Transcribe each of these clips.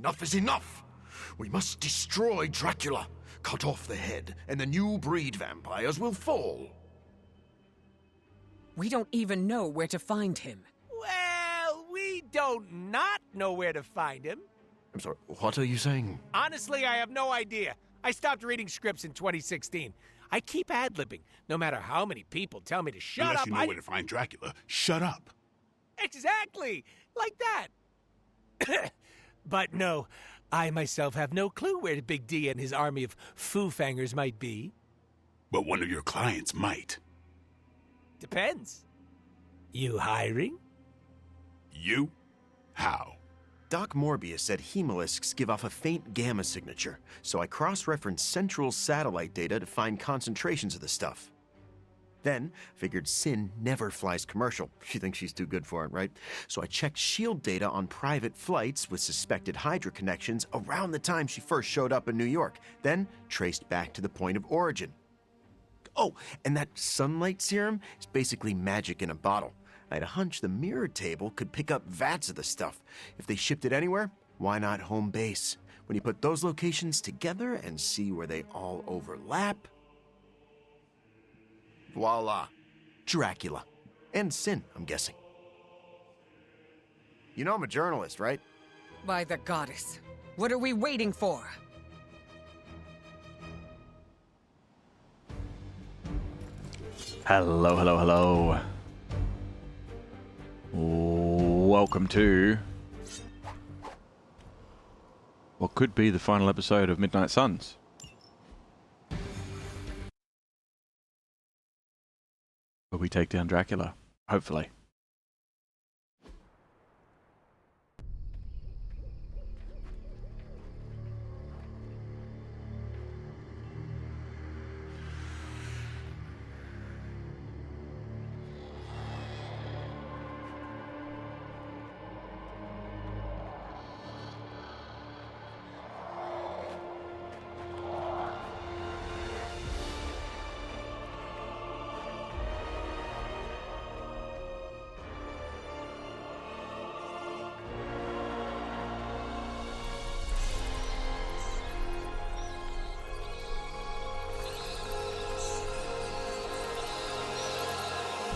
Enough is enough! We must destroy Dracula, cut off the head, and the new breed vampires will fall. We don't even know where to find him. Well, we don't not know where to find him. I'm sorry, what are you saying? Honestly, I have no idea. I stopped reading scripts in 2016. I keep ad-libbing, no matter how many people tell me to shut Unless up. you know where to find Dracula, shut up. Exactly, like that. But no, I myself have no clue where Big D and his army of foo-fangers might be. But one of your clients might. Depends. You hiring? You? How? Doc Morbius said hemolisks give off a faint gamma signature, so I cross-referenced central satellite data to find concentrations of the stuff. Then, figured Sin never flies commercial. She thinks she's too good for it, right? So I checked SHIELD data on private flights with suspected Hydra connections around the time she first showed up in New York, then traced back to the point of origin. Oh, and that sunlight serum is basically magic in a bottle. I had a hunch the mirror table could pick up vats of the stuff. If they shipped it anywhere, why not home base? When you put those locations together and see where they all overlap, voila, Dracula. And Sin, I'm guessing. You know I'm a journalist, right? By the goddess. What are we waiting for? Hello, hello, hello. Welcome to what could be the final episode of Midnight Suns. Where we take down Dracula, hopefully.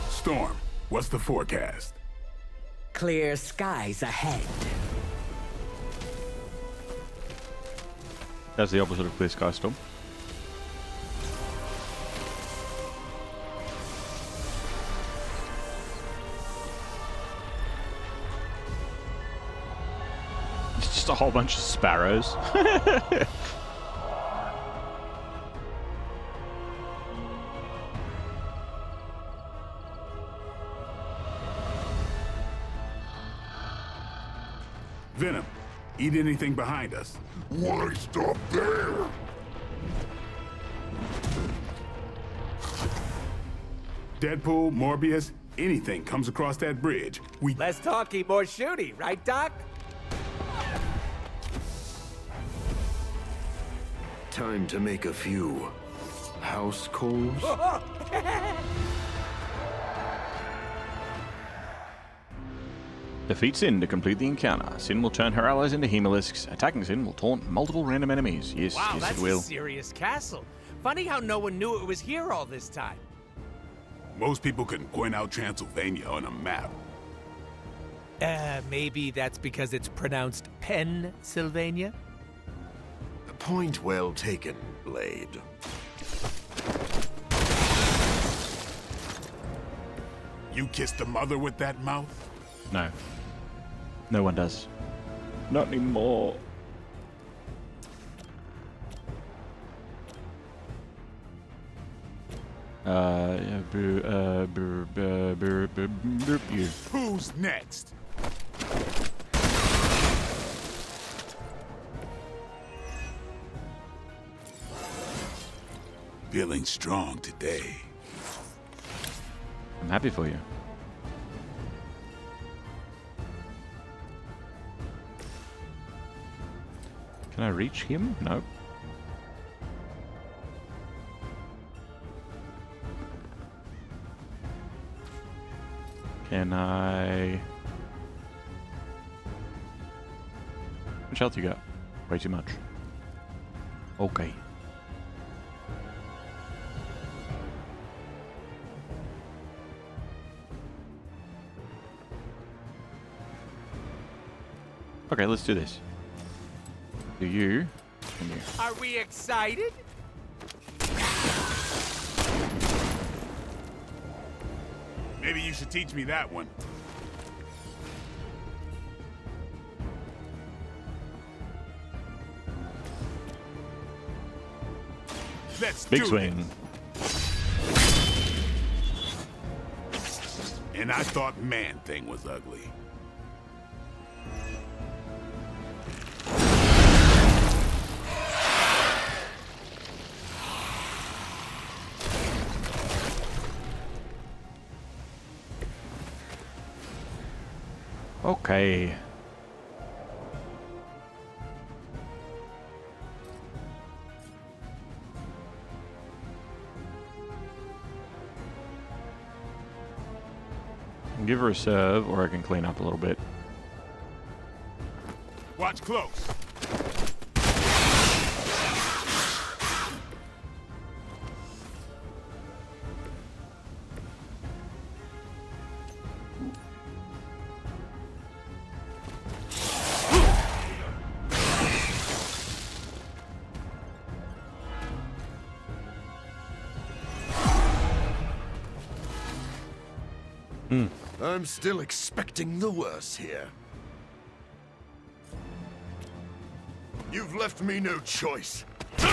Storm, what's the forecast? Clear skies ahead. That's the opposite of Clear Sky Storm. It's just a whole bunch of sparrows. Venom, eat anything behind us. Why stop there? Deadpool, Morbius, anything comes across that bridge. Less talky, more shooty, right, Doc? Time to make a few house calls. Defeat Sin to complete the encounter. Sin will turn her allies into hemolisks. Attacking Sin will taunt multiple random enemies. Yes, Wow, yes that's it will. a serious castle. Funny how no one knew it was here all this time. Most people couldn't point out Transylvania on a map. Maybe that's because it's pronounced Pennsylvania? Point well taken, Blade. You kissed the mother with that mouth? No. No one does. Not anymore. You. Who's next? Feeling strong today. I'm happy for you. Can I reach him? No. Can I... much health you got? Way too much. Okay. Okay, let's do this. Do you and you. Are we excited? Maybe you should teach me that one. Let's Big do swing. it. And I thought Man-Thing was ugly. Okay. I can give her a serve, or I can clean up a little bit. Watch close. I'm still expecting the worst here. You've left me no choice. It's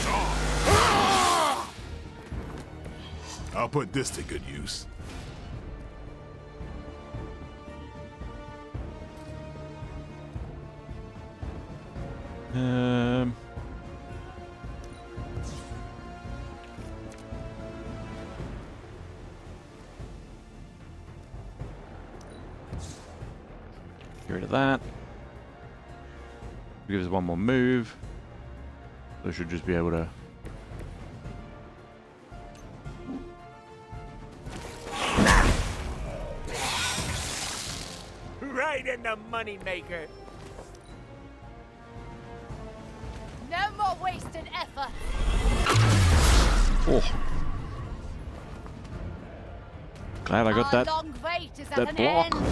on. I'll put this to good use. Get rid of that. Give us one more move. So should just be able to. Right in the moneymaker. No more wasted effort. Oh. Glad I got Our that. long wait is at that an block. end.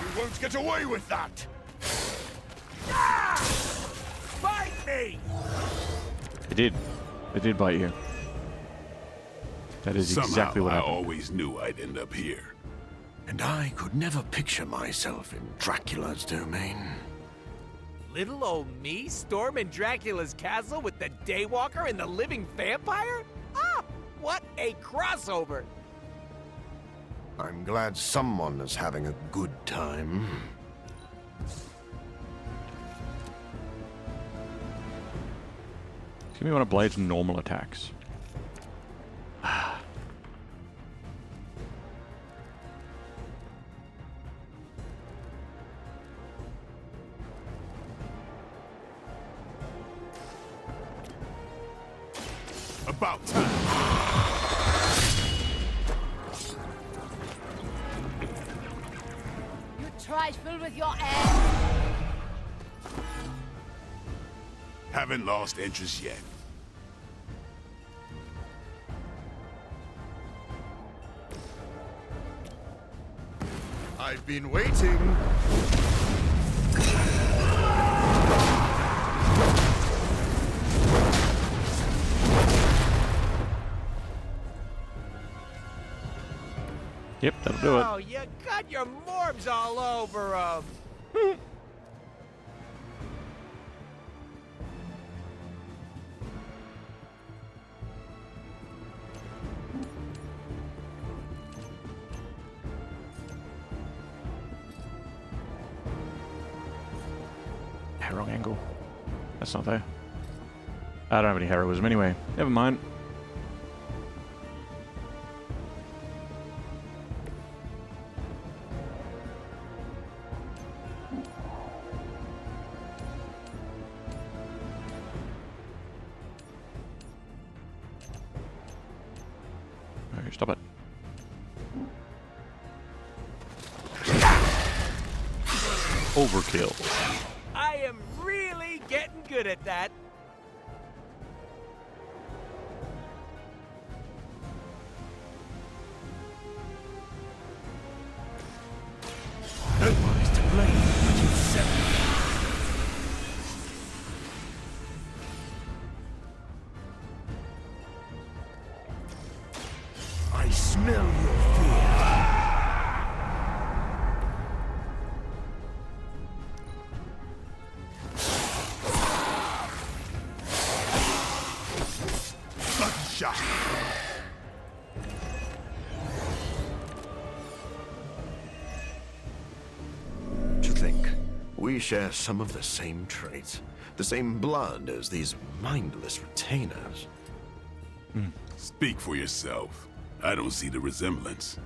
You won't get away with that! Fight me! It did. It did bite you. That is Somehow, exactly what I happened. always knew I'd end up here. And I could never picture myself in Dracula's domain. Little old me storming Dracula's castle with the Daywalker and the living vampire? Ah, what a crossover! I'm glad someone is having a good time. Give me one of Blade's normal attacks. About time. You trifle with your end. Haven't lost interest yet. I've been waiting. Yep, that'll do it. Oh, you got your morbs all over him. Wrong angle. That's not there. I don't have any heroism anyway. Never mind. Stop it. Overkill. I am really getting good at that. Nobody's to blame but yourself. I smell your fear. Shot. To think, we share some of the same traits, the same blood as these mindless retainers. Speak for yourself. I don't see the resemblance.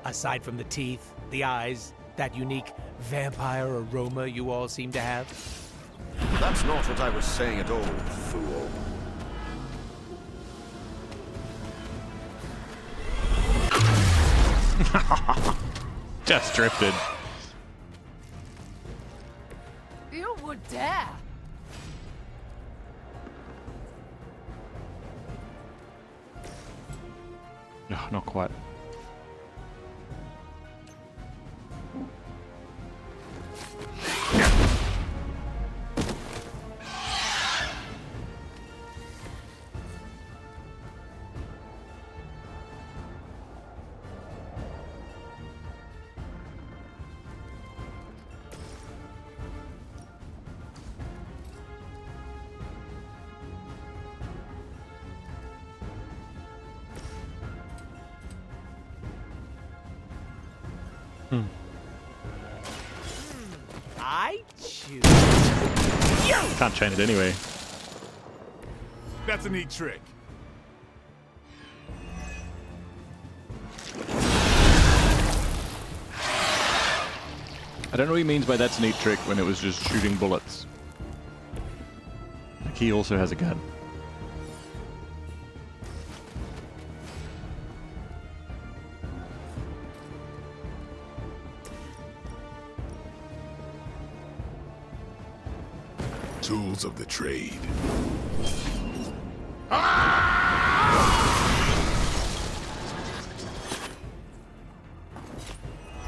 Aside from the teeth, the eyes, that unique vampire aroma you all seem to have. That's not what I was saying at all, fool. Just drifted. You would dare. No, not quite. I choose. Can't chain it anyway. That's a neat trick. I don't know what he means by that's a neat trick when it was just shooting bullets. Like he also has a gun. Tools of the trade.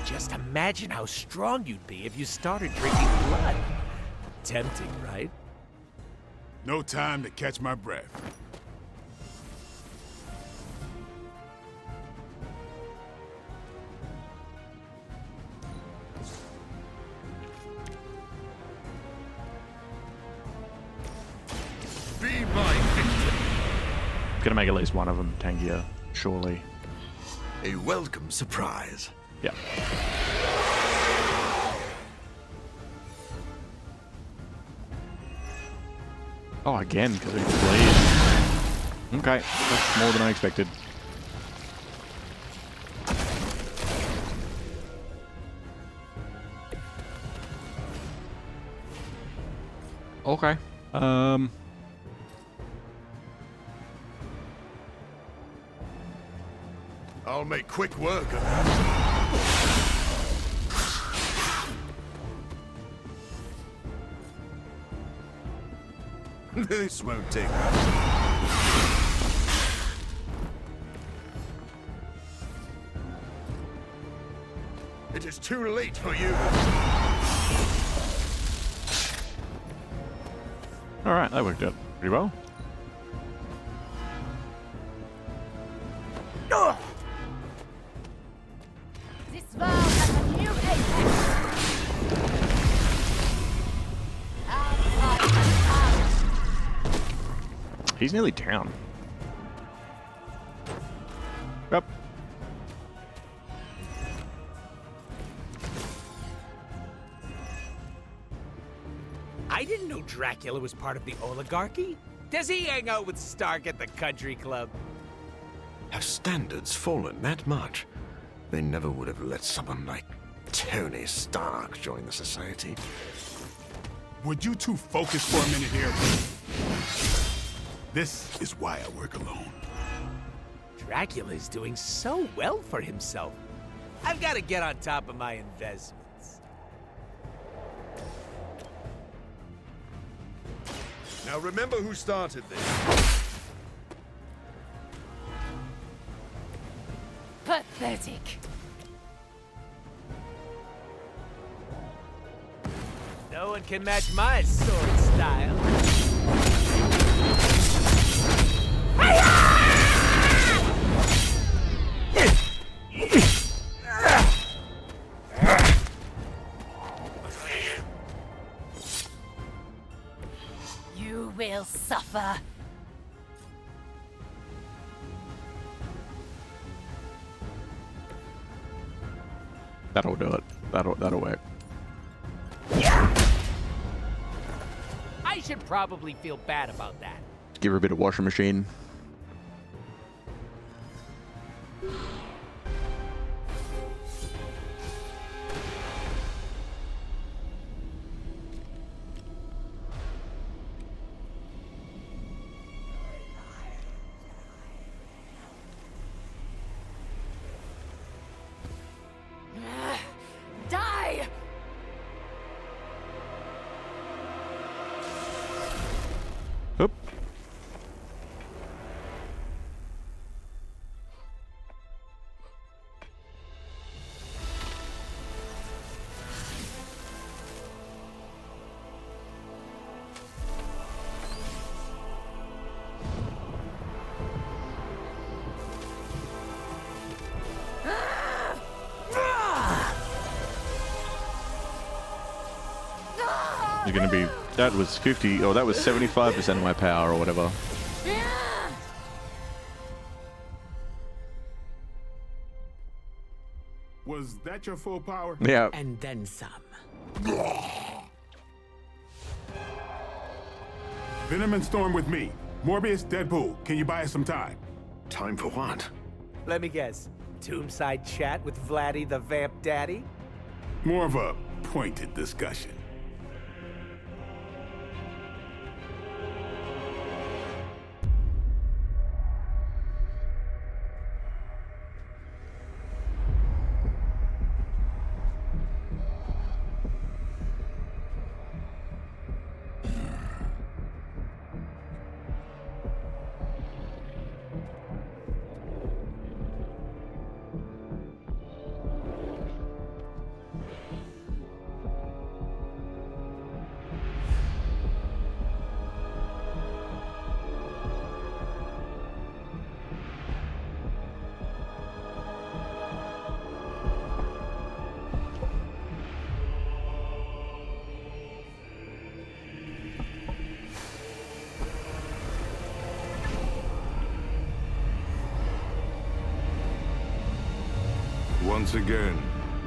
Just imagine how strong you'd be if you started drinking blood. Tempting, right? No time to catch my breath. Be my victim. Gonna make at least one of them tankier, surely. A welcome surprise. Yeah. Oh, again, because we can bleed. Okay, that's more than I expected. Okay. I'll make quick work of that. This won't take long. It is too late for you. Alright, that worked out pretty well. This world has a new apex. Our time has come. He's nearly down. Yep. I didn't know Dracula was part of the oligarchy. Does he hang out with Stark at the country club? Have standards fallen that much? They never would have let someone like Tony Stark join the society. Would you two focus for a minute here? This is why I work alone. Dracula is doing so well for himself. I've got to get on top of my investments. Now remember who started this. Pathetic. No one can match my sword style. You will suffer. That'll do it. That'll work. I should probably feel bad about that. Give her a bit of washing machine. Die! Oop. You're gonna be. That was 50, or that was 75% of my power, or whatever. Was that your full power? Yeah. And then some. Venom and Storm with me. Morbius, Deadpool, can you buy us some time? Time for what? Let me guess. Tombside chat with Vladdy the Vamp Daddy? More of a pointed discussion. Once again,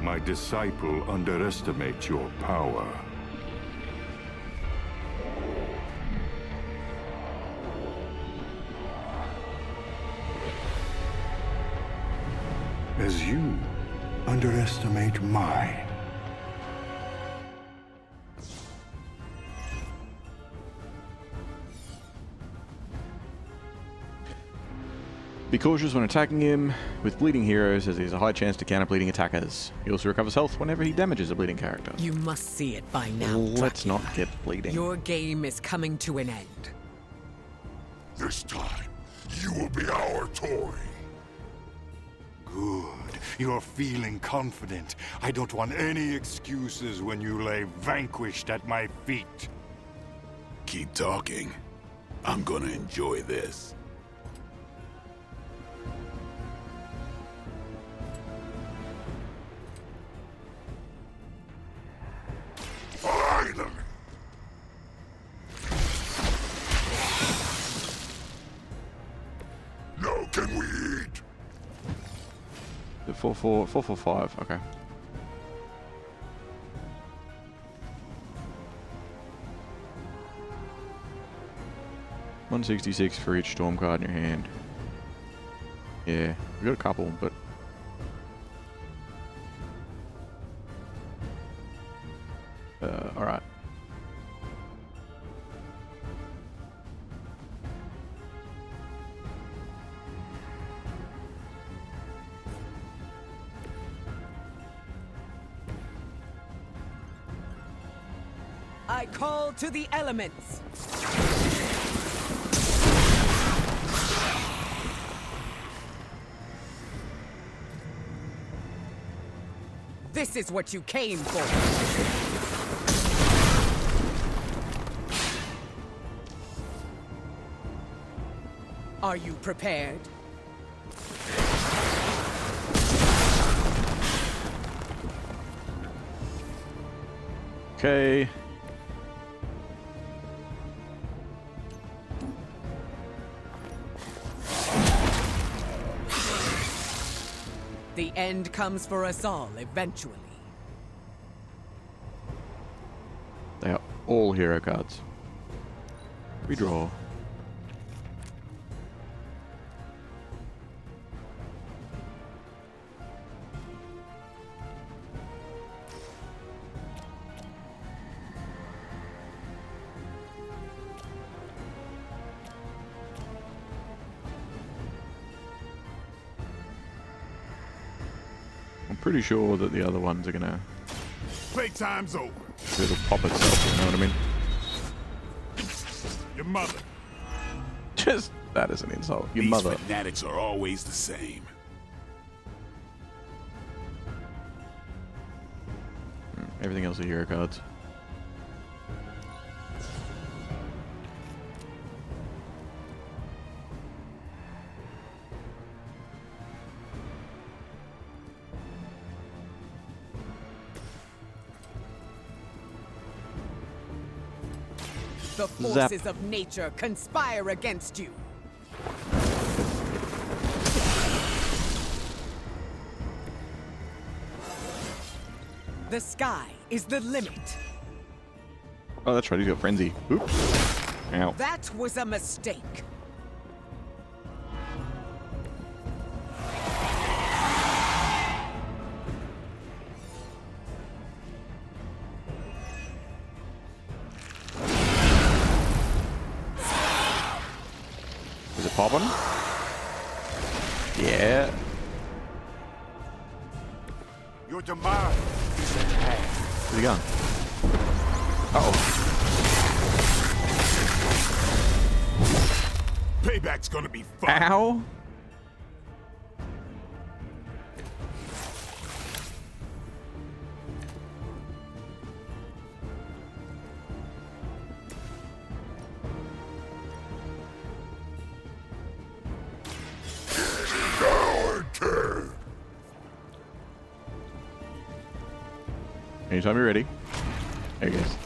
my disciple underestimates your power. As you underestimate mine. Be cautious when attacking him with bleeding heroes, as he has a high chance to counter bleeding attackers. He also recovers health whenever he damages a bleeding character. You must see it by now, Let's Dracula. not get bleeding. Your game is coming to an end. This time, you will be our toy. Good. You're feeling confident. I don't want any excuses when you lay vanquished at my feet. Keep talking. I'm gonna enjoy this. Finally! Now can we eat? The 445, okay. $166 for each storm card in your hand. Yeah, we got a couple, but alright. I call to the elements. This is what you came for. Are you prepared? Okay. The end comes for us all eventually. They are all hero cards. Redraw. I'm pretty sure that the other ones are gonna Playtime's over. it'll pop itself, you know what I mean? Your mother. Just that is an insult. Your These mother. fanatics are always the same. Everything else are hero cards. The forces of nature conspire against you. The sky is the limit. Oh, that's right. He's got frenzy. Oops. Ow. That was a mistake. Is it popping? Yeah. Your demise is at hand. Where's he gone? Uh-oh. Payback's gonna be fun. Ow. Anytime you're ready. There he goes.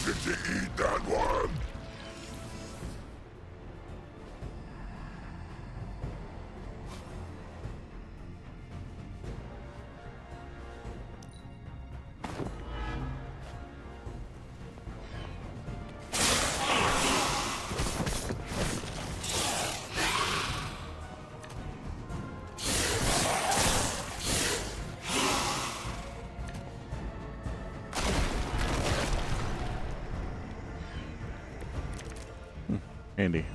Did you eat that one? Andy.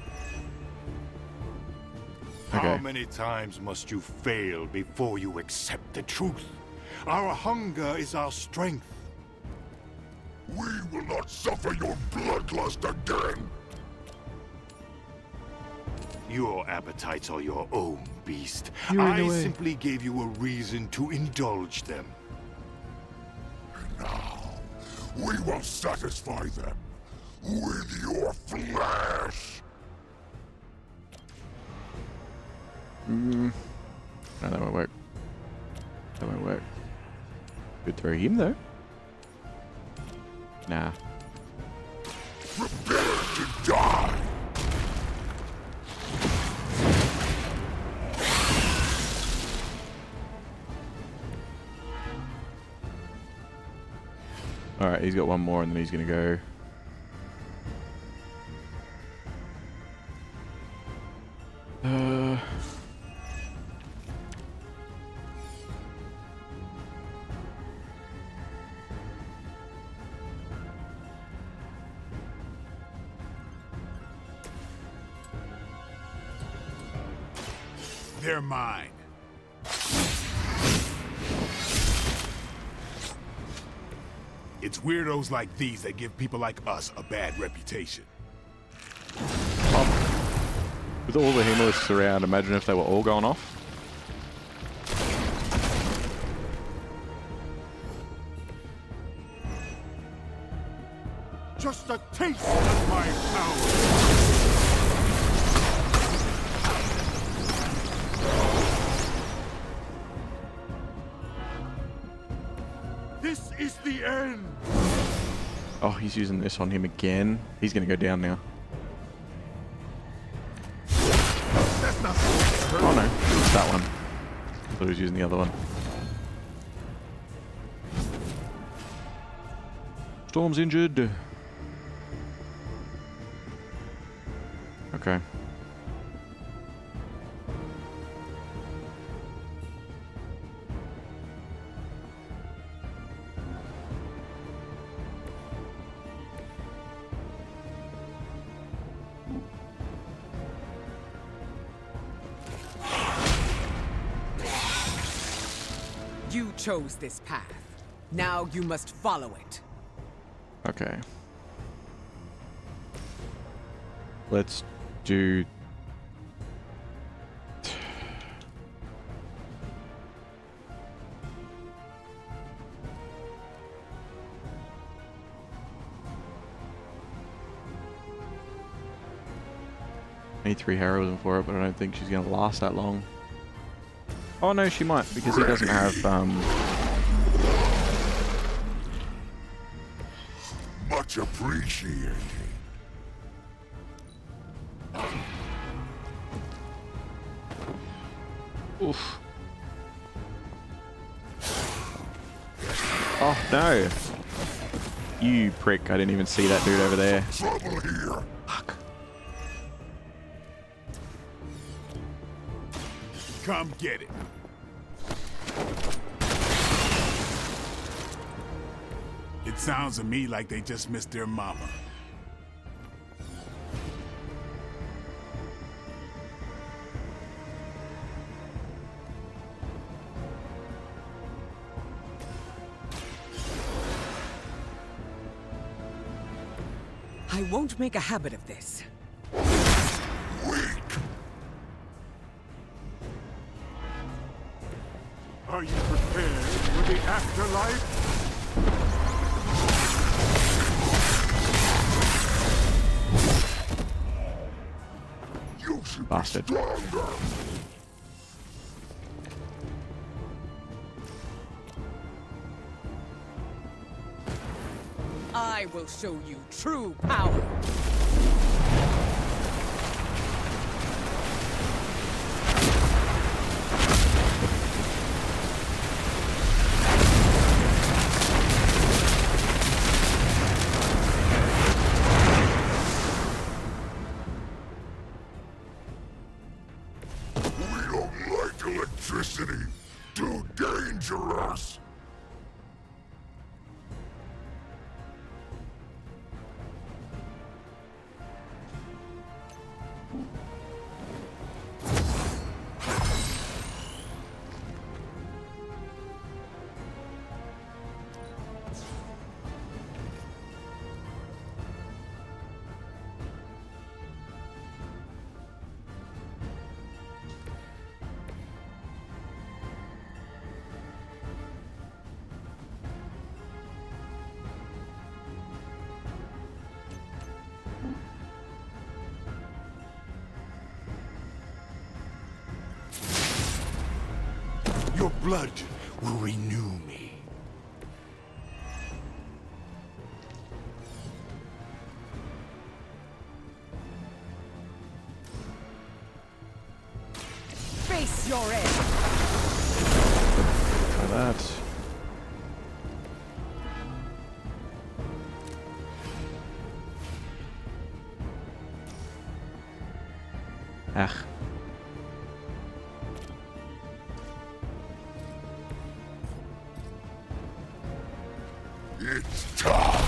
How many times must you fail before you accept the truth? Our hunger is our strength. We will not suffer your bloodlust again. Your appetites are your own, beast. You're in the I way. simply gave you a reason to indulge them. Now, we will satisfy them with your flesh. No, that won't work. That won't work. Could throw him though. Nah. Prepare to die. Alright, he's got one more and then he's gonna go. They're mine. It's weirdos like these that give people like us a bad reputation. With all the hemolysts around, imagine if they were all going off. Just a taste of my power. This is the end. Oh, he's using this on him again. He's gonna go down now. That's not Oh no, it's that one. I thought he was using the other one. Storm's injured. Okay. You chose this path. Now you must follow it. Okay. Let's do... I need 3 heroism for it, but I don't think she's gonna last that long. Oh no, she might, because he doesn't have, Much appreciated. Oof. Oh no! You prick, I didn't even see that dude over there. Trouble here. Fuck. Come get it. It sounds to me like they just missed their mama. I won't make a habit of this. Are you prepared for the afterlife? You should Bastard. be stronger. I will show you true power. We don't like electricity. Too dangerous. Your blood will renew me. Face your end. Try that. Ach. It's time.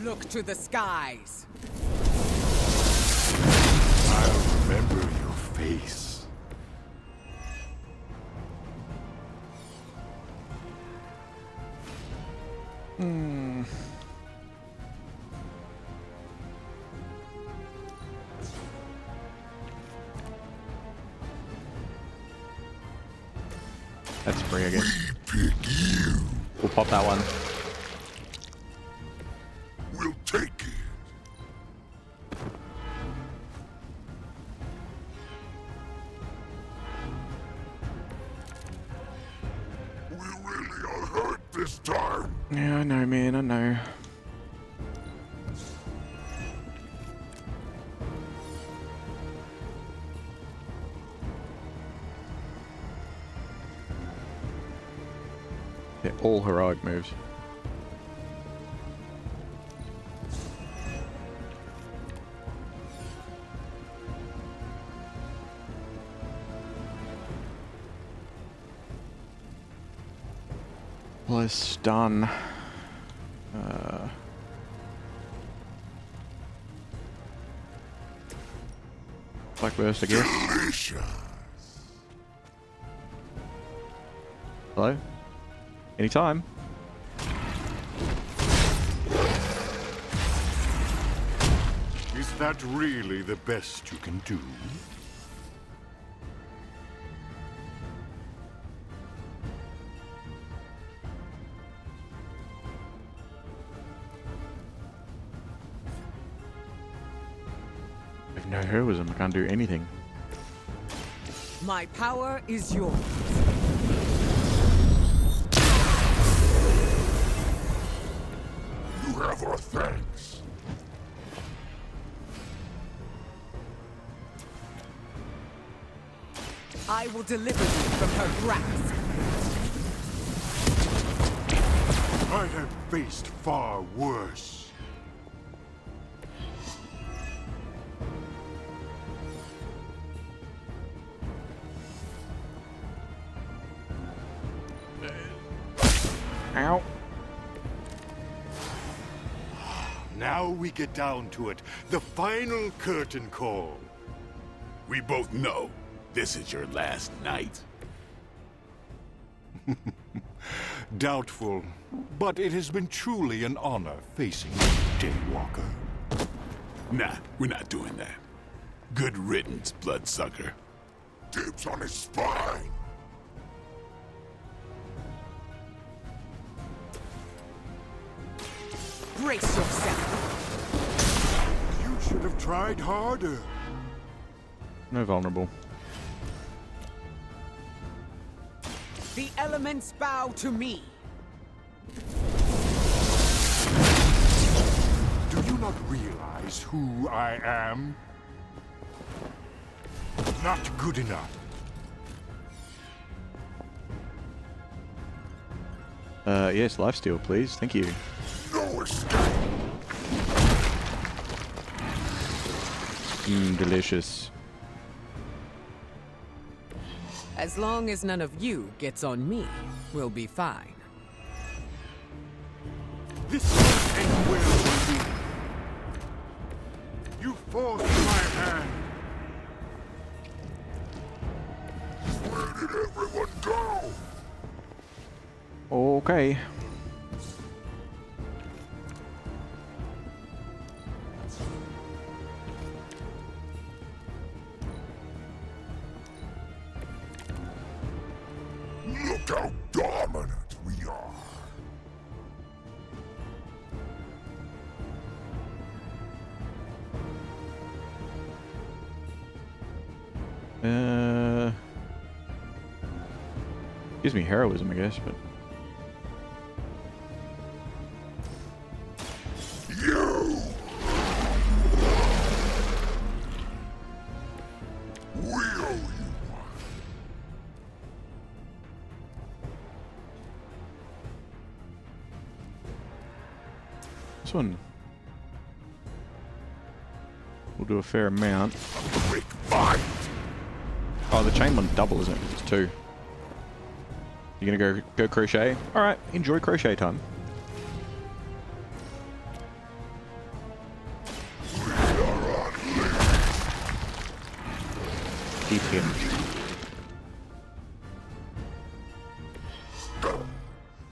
Look to the skies. I'll remember your face. That's free again. We'll pop that one. We'll take it. We really are hurt this time. Yeah, I know, man, I know. They're all heroic moves. Plus done. Black burst, I guess. Delicious. Hello? Anytime. Is that really the best you can do? I've no heroism, I can't do anything. My power is yours. You have our thanks. I will deliver you from her grasp. I have faced far worse. Ow. Now we get down to it. The final curtain call. We both know this is your last night. Doubtful, but it has been truly an honor facing you, Daywalker. Nah, we're not doing that. Good riddance, bloodsucker. Dibs on his spine. Brace yourself. You should have tried harder. No vulnerable. The elements bow to me. Do you not realize who I am? Not good enough. Yes, lifesteal, please. Thank you. No escape. Delicious. As long as none of you gets on me, we'll be fine. This won't end well for you. You forced my hand. Where did everyone go? Okay. Look how dominant we are. Gives me heroism, I guess, but You! We owe you one. this one will do a fair amount. Quick fight! Oh, the chain one double, isn't it? It's 2. You gonna go crochet? Alright, enjoy crochet time. Keep him.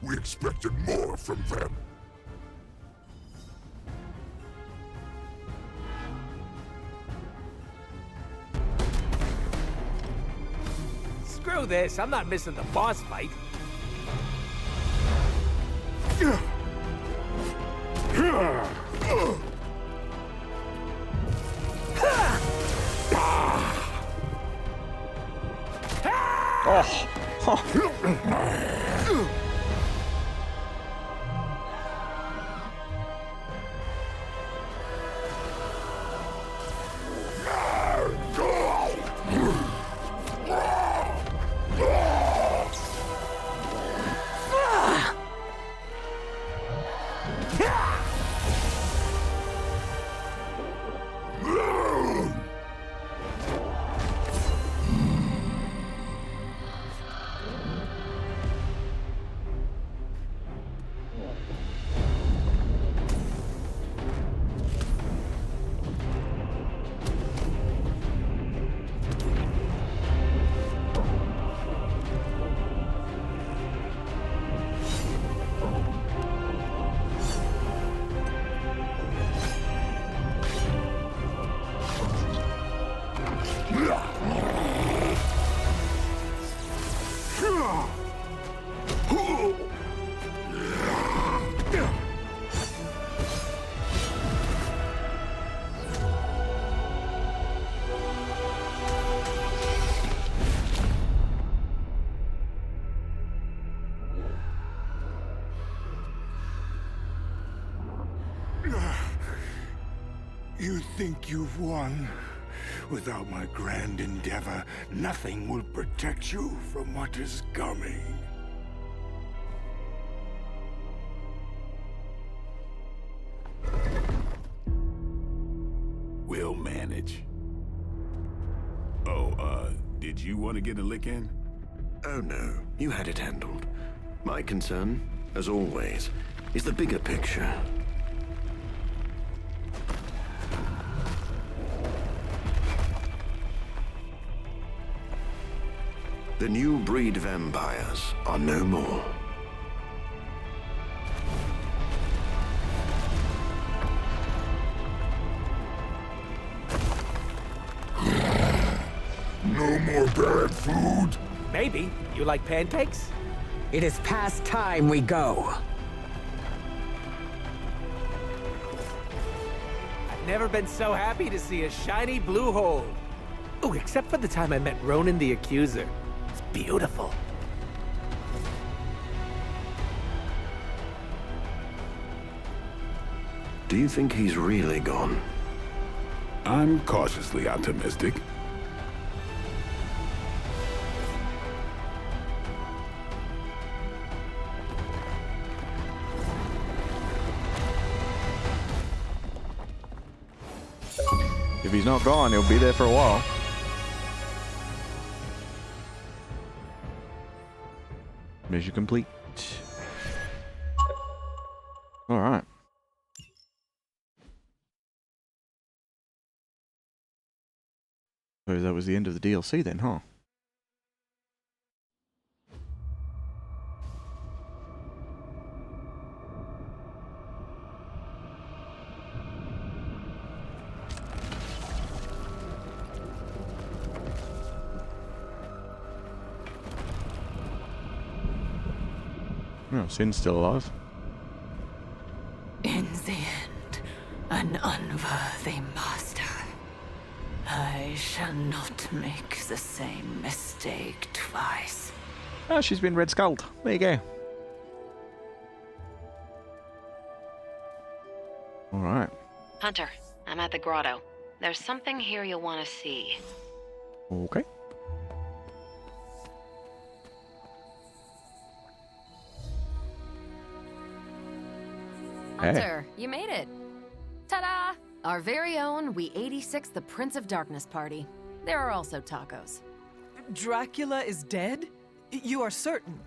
We expected more from them. Screw this, I'm not missing the boss fight. You think you've won? Without my grand endeavor, nothing will protect you from what is coming. We'll manage. Did you want to get a lick in? Oh no, you had it handled. My concern, as always, is the bigger picture. The new breed vampires are no more. No more bad food? Maybe. You like pancakes? It is past time we go. I've never been so happy to see a shiny blue hole. Oh, except for the time I met Ronan the Accuser. It's beautiful. Do you think he's really gone? I'm cautiously optimistic. If he's not gone, he'll be there for a while. Mission complete. Alright. So that was the end of the DLC then, huh? No, Sin's still alive. In the end, an unworthy master. I shall not make the same mistake twice. Oh, she's been red skulled. There you go. Alright. Hunter, I'm at the grotto. There's something here you'll want to see. Okay. Hunter, you made it. Ta-da! Our very own We 86 the Prince of Darkness party. There are also tacos. Dracula is dead? You are certain?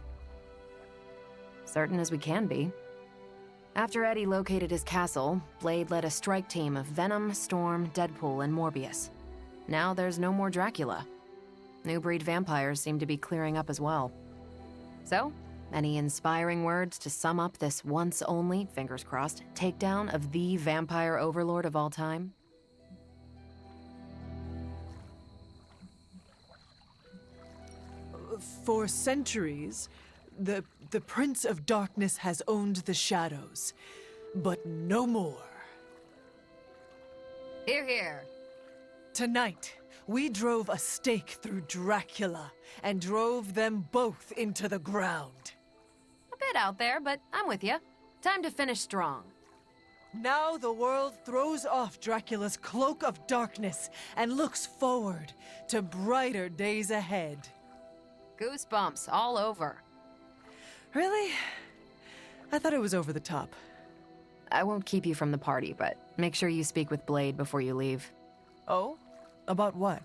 Certain as we can be. After Eddie located his castle, Blade led a strike team of Venom, Storm, Deadpool, and Morbius. Now there's no more Dracula. New breed vampires seem to be clearing up as well. So, any inspiring words to sum up this once only, fingers crossed, takedown of the vampire overlord of all time? For centuries, the Prince of Darkness has owned the shadows, but no more. Hear, hear. Tonight, we drove a stake through Dracula and drove them both into the ground. A bit out there, but I'm with you. Time to finish strong. Now the world throws off Dracula's cloak of darkness and looks forward to brighter days ahead. Goosebumps all over. Really? I thought it was over the top. I won't keep you from the party, but make sure you speak with Blade before you leave. Oh? About what?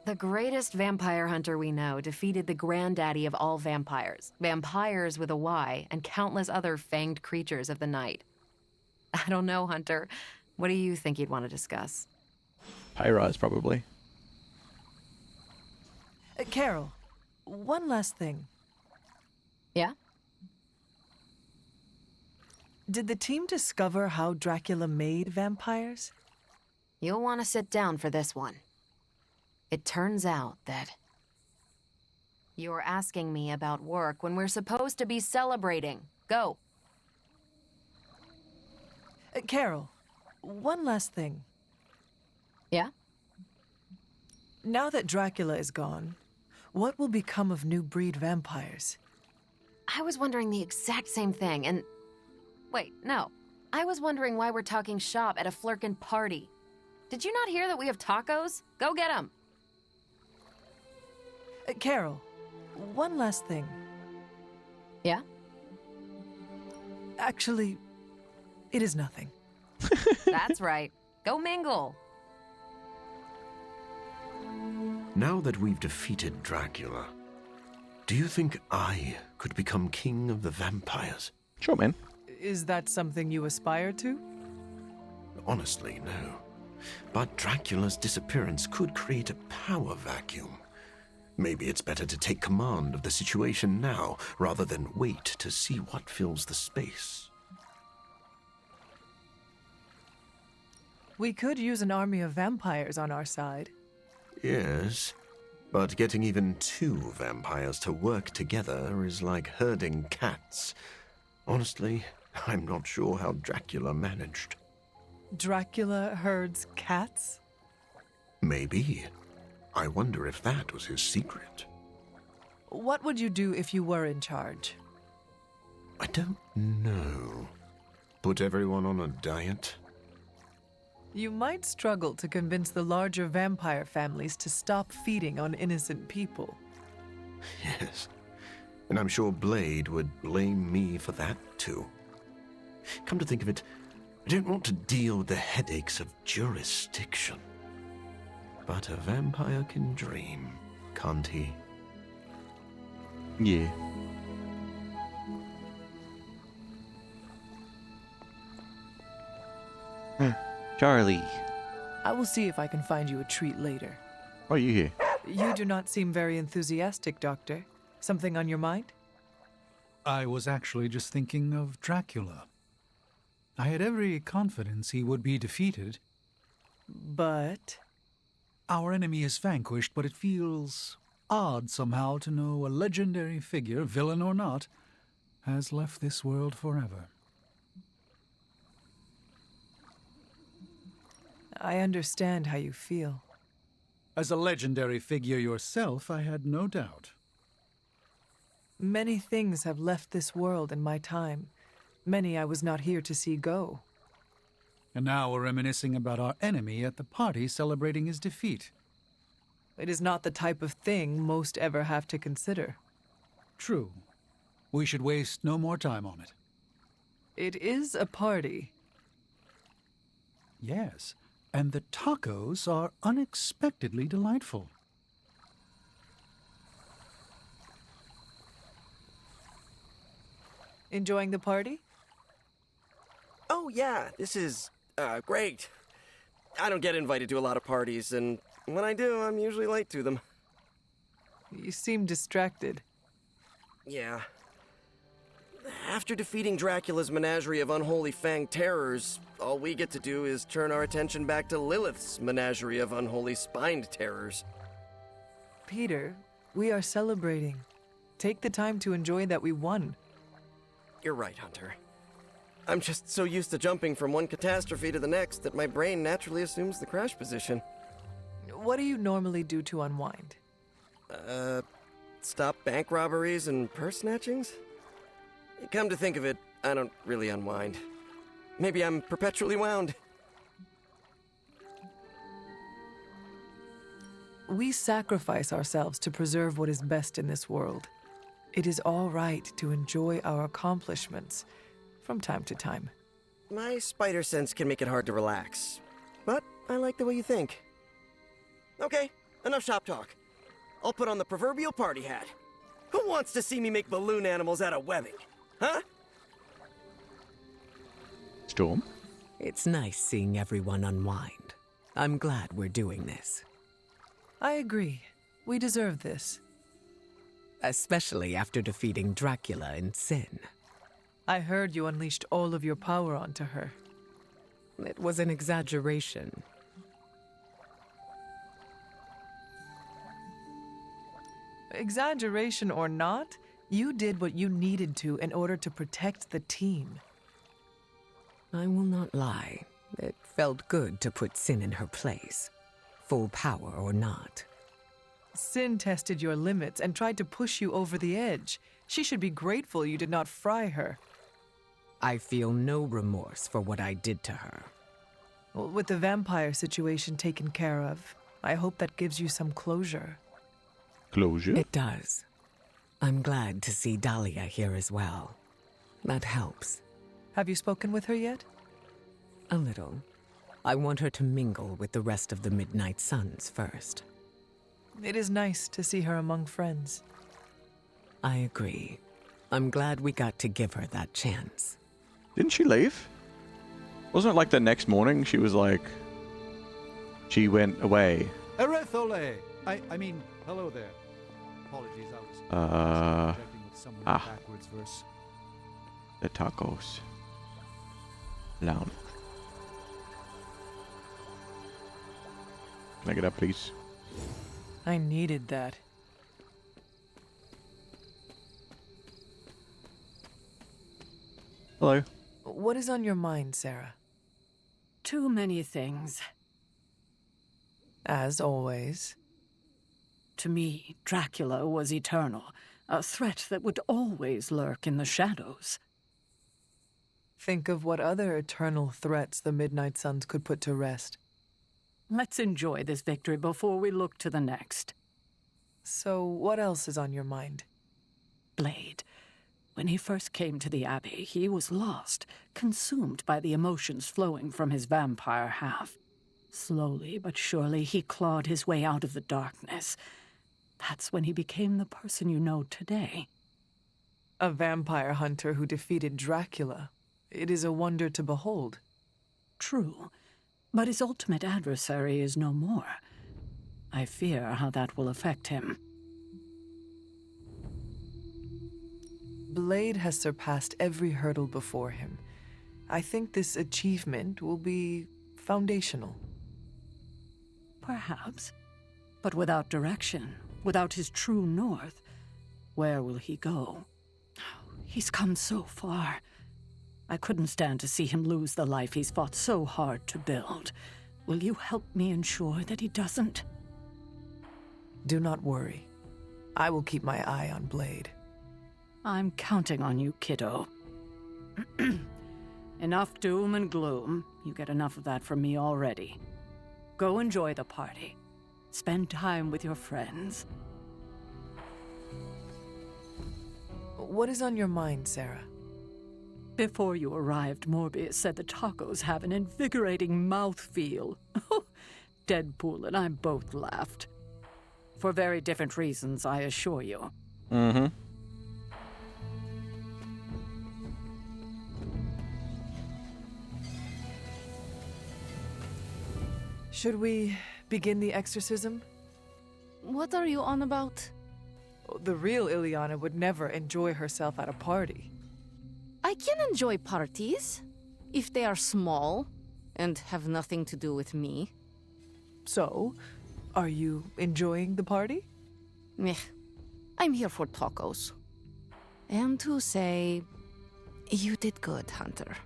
The greatest vampire hunter we know defeated the granddaddy of all vampires, vampires with a Y, and countless other fanged creatures of the night. I don't know, Hunter. What do you think you'd want to discuss? High-rise, probably. Carol, one last thing. Yeah? Did the team discover how Dracula made vampires? You'll want to sit down for this one. It turns out that you're asking me about work when we're supposed to be celebrating. Go. Carol, one last thing. Yeah? Now that Dracula is gone, what will become of new breed vampires? I was wondering the exact same thing, and... Wait, no. I was wondering why we're talking shop at a Flirkin party. Did you not hear that we have tacos? Go get them. Carol, one last thing. Yeah? Actually, it is nothing. That's right. Go mingle. Now that we've defeated Dracula, do you think I could become king of the vampires? Sure, man. Is that something you aspire to? Honestly, no. But Dracula's disappearance could create a power vacuum. Maybe it's better to take command of the situation now, rather than wait to see what fills the space. We could use an army of vampires on our side. Yes, but getting even 2 vampires to work together is like herding cats. Honestly, I'm not sure how Dracula managed. Dracula herds cats? Maybe. I wonder if that was his secret. What would you do if you were in charge? I don't know. Put everyone on a diet? You might struggle to convince the larger vampire families to stop feeding on innocent people. Yes. And I'm sure Blade would blame me for that, too. Come to think of it, I don't want to deal with the headaches of jurisdiction. But a vampire can dream, can't he? Yeah. Charlie. I will see if I can find you a treat later. Why are you here? You do not seem very enthusiastic, Doctor. Something on your mind? I was actually just thinking of Dracula. I had every confidence he would be defeated. But? Our enemy is vanquished, but it feels odd somehow to know a legendary figure, villain or not, has left this world forever. I understand how you feel. As a legendary figure yourself, I had no doubt. Many things have left this world in my time. Many I was not here to see go. And now we're reminiscing about our enemy at the party celebrating his defeat. It is not the type of thing most ever have to consider. True. We should waste no more time on it. It is a party. Yes, and the tacos are unexpectedly delightful. Enjoying the party? Oh, yeah, this is, great. I don't get invited to a lot of parties, and when I do, I'm usually late to them. You seem distracted. Yeah. After defeating Dracula's menagerie of unholy fanged terrors, all we get to do is turn our attention back to Lilith's menagerie of unholy spined terrors. Peter, We are celebrating. Take the time to enjoy that we won. You're right, Hunter. I'm just so used to jumping from one catastrophe to the next that my brain naturally assumes the crash position. What do you normally do to unwind? Stop bank robberies and purse snatchings? Come to think of it, I don't really unwind. Maybe I'm perpetually wound. We sacrifice ourselves to preserve what is best in this world. It is all right to enjoy our accomplishments from time to time. My spider sense can make it hard to relax, but I like the way you think. Okay, enough shop talk. I'll put on the proverbial party hat. Who wants to see me make balloon animals out of webbing? Huh? Storm? It's nice seeing everyone unwind. I'm glad we're doing this. I agree. We deserve this. Especially after defeating Dracula and Sin. I heard you unleashed all of your power onto her. It was an exaggeration. Exaggeration or not, you did what you needed to in order to protect the team. I will not lie. It felt good to put Sin in her place. Full power or not. Sin tested your limits and tried to push you over the edge. She should be grateful you did not fry her. I feel no remorse for what I did to her. Well, with the vampire situation taken care of, I hope that gives you some closure. Closure? It does. I'm glad to see Dahlia here as well. That helps. Have you spoken with her yet? A little. I want her to mingle with the rest of the Midnight Suns first. It is nice to see her among friends. I agree. I'm glad we got to give her that chance. Didn't she leave? Wasn't it like the next morning she was like... She went away. Erethole! I mean, hello there. Apologies, I was projecting with someone backwards verse. The tacos. Lounge. Can I get up, please? I needed that. Hello. What is on your mind, Sarah? Too many things. As always. To me, Dracula was eternal, a threat that would always lurk in the shadows. Think of what other eternal threats the Midnight Suns could put to rest. Let's enjoy this victory before we look to the next. So, what else is on your mind? Blade. When he first came to the Abbey, he was lost, consumed by the emotions flowing from his vampire half. Slowly but surely, he clawed his way out of the darkness. That's when he became the person you know today. A vampire hunter who defeated Dracula. It is a wonder to behold. True, but his ultimate adversary is no more. I fear how that will affect him. Blade has surpassed every hurdle before him. I think this achievement will be foundational. Perhaps. But without direction, without his true north, where will he go? He's come so far. I couldn't stand to see him lose the life he's fought so hard to build. Will you help me ensure that he doesn't? Do not worry. I will keep my eye on Blade. I'm counting on you, kiddo. Enough doom and gloom. You get enough of that from me already. Go enjoy the party. Spend time with your friends. What is on your mind, Sarah? Before you arrived, Morbius said the tacos have an invigorating mouthfeel. Deadpool and I both laughed. For very different reasons, I assure you. Mm-hmm. Should we begin the exorcism? What are you on about? The real Ileana would never enjoy herself at a party. I can enjoy parties, if they are small and have nothing to do with me. So, are you enjoying the party? Meh, I'm here for tacos. And to say, you did good, Hunter.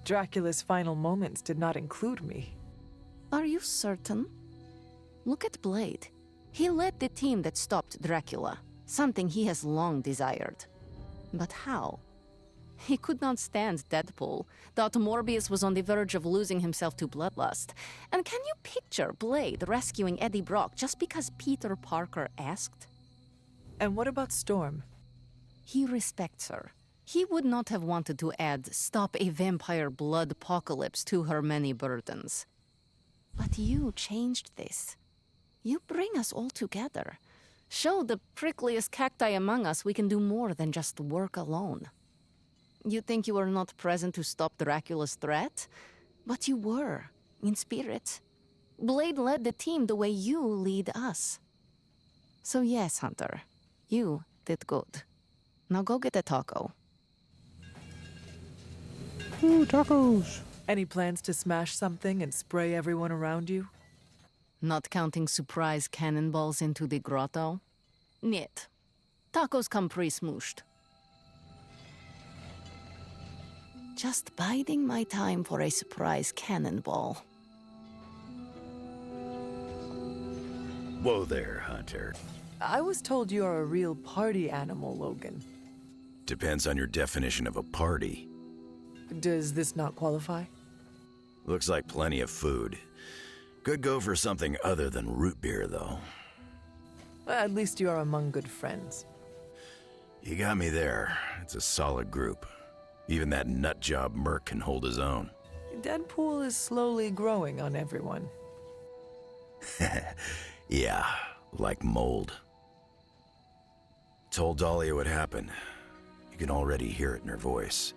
Dracula's final moments did not include me. Are you certain? Look at Blade. He led the team that stopped Dracula, something he has long desired. But how? He could not stand Deadpool, thought Morbius was on the verge of losing himself to bloodlust. And can you picture Blade rescuing Eddie Brock just because Peter Parker asked? And what about Storm? He respects her. He would not have wanted to add "stop a vampire blood apocalypse" to her many burdens. But you changed this. You bring us all together. Show the prickliest cacti among us we can do more than just work alone. You think you were not present to stop Dracula's threat? But you were, in spirit. Blade led the team the way you lead us. So yes, Hunter, you did good. Now go get a taco. Ooh, tacos! Any plans to smash something and spray everyone around you? Not counting surprise cannonballs into the grotto? Niet. Tacos come pre-smooshed. Just biding my time for a surprise cannonball. Whoa there, Hunter. I was told you are a real party animal, Logan. Depends on your definition of a party. Does this not qualify? Looks like plenty of food. Could go for something other than root beer, though. Well, at least you are among good friends. You got me there. It's a solid group. Even that nutjob Merc can hold his own. Deadpool is slowly growing on everyone. Yeah, like mold. Told Dahlia what happened. You can already hear it in her voice.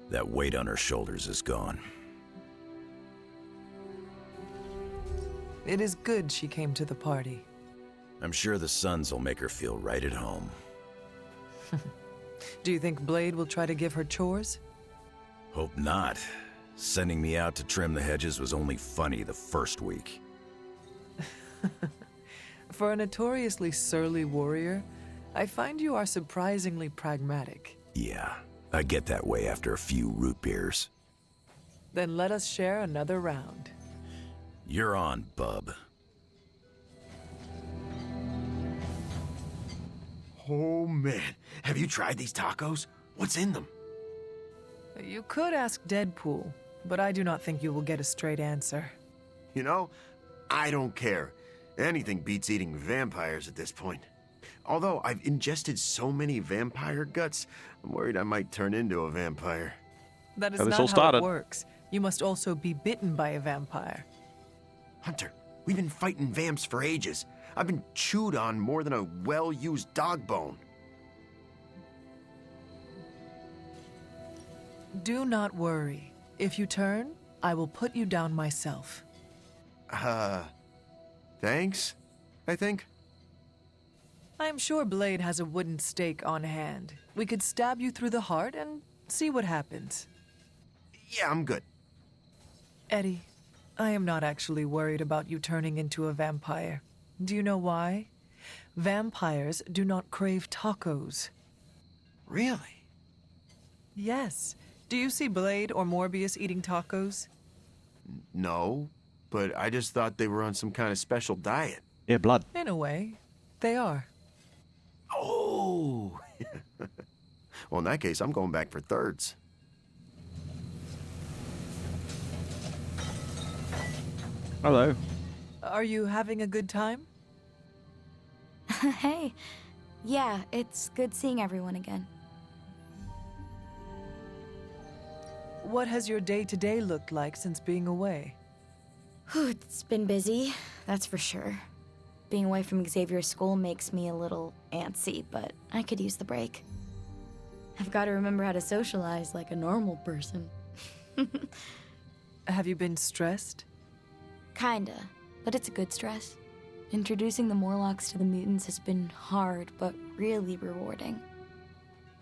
That weight on her shoulders is gone. It is good she came to the party. I'm sure the Suns will make her feel right at home. Do you think Blade will try to give her chores? Hope not. Sending me out to trim the hedges was only funny the first week. For a notoriously surly warrior, I find you are surprisingly pragmatic. Yeah, I get that way after a few root beers. Then let us share another round. You're on, bub. Oh man, have you tried these tacos? What's in them? You could ask Deadpool, but I do not think you will get a straight answer. You know, I don't care. Anything beats eating vampires at this point. Although I've ingested so many vampire guts, I'm worried I might turn into a vampire. That is not how it works. You must also be bitten by a vampire. Hunter, we've been fighting vamps for ages. I've been chewed on more than a well-used dog bone. Do not worry. If you turn, I will put you down myself. Thanks, I think. I'm sure Blade has a wooden stake on hand. We could stab you through the heart and see what happens. Yeah, I'm good. Eddie, I am not actually worried about you turning into a vampire. Do you know why? Vampires do not crave tacos. Really? Yes. Do you see Blade or Morbius eating tacos? No, but I just thought they were on some kind of special diet. Yeah, blood. In a way, they are. Oh! Well, in that case, I'm going back for thirds. Hello. Are you having a good time? Hey. Yeah, it's good seeing everyone again. What has your day-to-day looked like since being away? It's been busy, that's for sure. Being away from Xavier's school makes me a little antsy, but I could use the break. I've got to remember how to socialize like a normal person. Have you been stressed? Kinda, but it's a good stress. Introducing the Morlocks to the mutants has been hard, but really rewarding.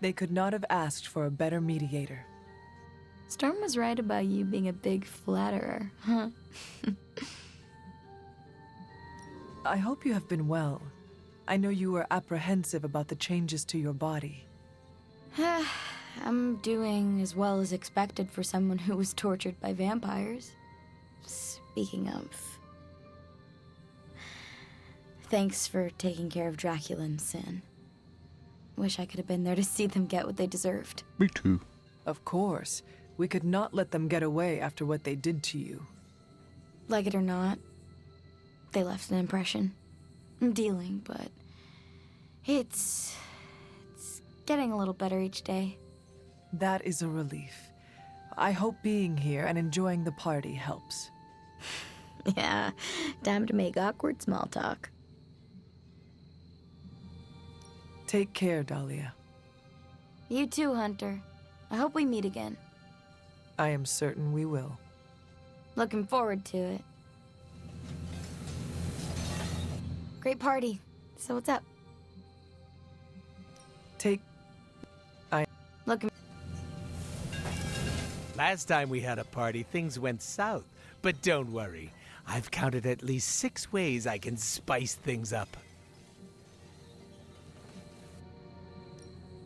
They could not have asked for a better mediator. Storm was right about you being a big flatterer, huh? I hope you have been well. I know you were apprehensive about the changes to your body. I'm doing as well as expected for someone who was tortured by vampires. Speaking of... Thanks for taking care of Dracula and Sin. Wish I could have been there to see them get what they deserved. Me too. Of course. We could not let them get away after what they did to you. Like it or not, they left an impression. I'm dealing, but... It's getting a little better each day. That is a relief. I hope being here and enjoying the party helps. Yeah, time to make awkward small talk. Take care, Dahlia. You too, Hunter. I hope we meet again. I am certain we will. Looking forward to it. Great party. So what's up? Last time we had a party, things went south. But don't worry. I've counted at least 6 ways I can spice things up.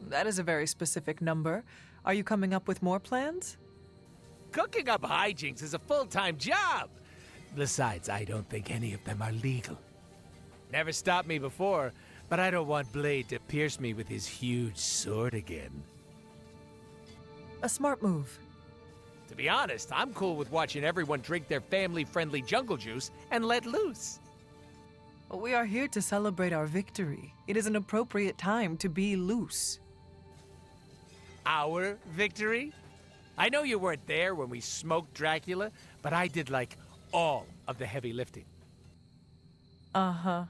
That is a very specific number. Are you coming up with more plans? Cooking up hijinks is a full-time job. Besides, I don't think any of them are legal. Never stopped me before, but I don't want Blade to pierce me with his huge sword again. A smart move. To be honest, I'm cool with watching everyone drink their family-friendly jungle juice and let loose. We are here to celebrate our victory. It is an appropriate time to be loose. Our victory? I know you weren't there when we smoked Dracula, but I did, like, all of the heavy lifting. Uh-huh.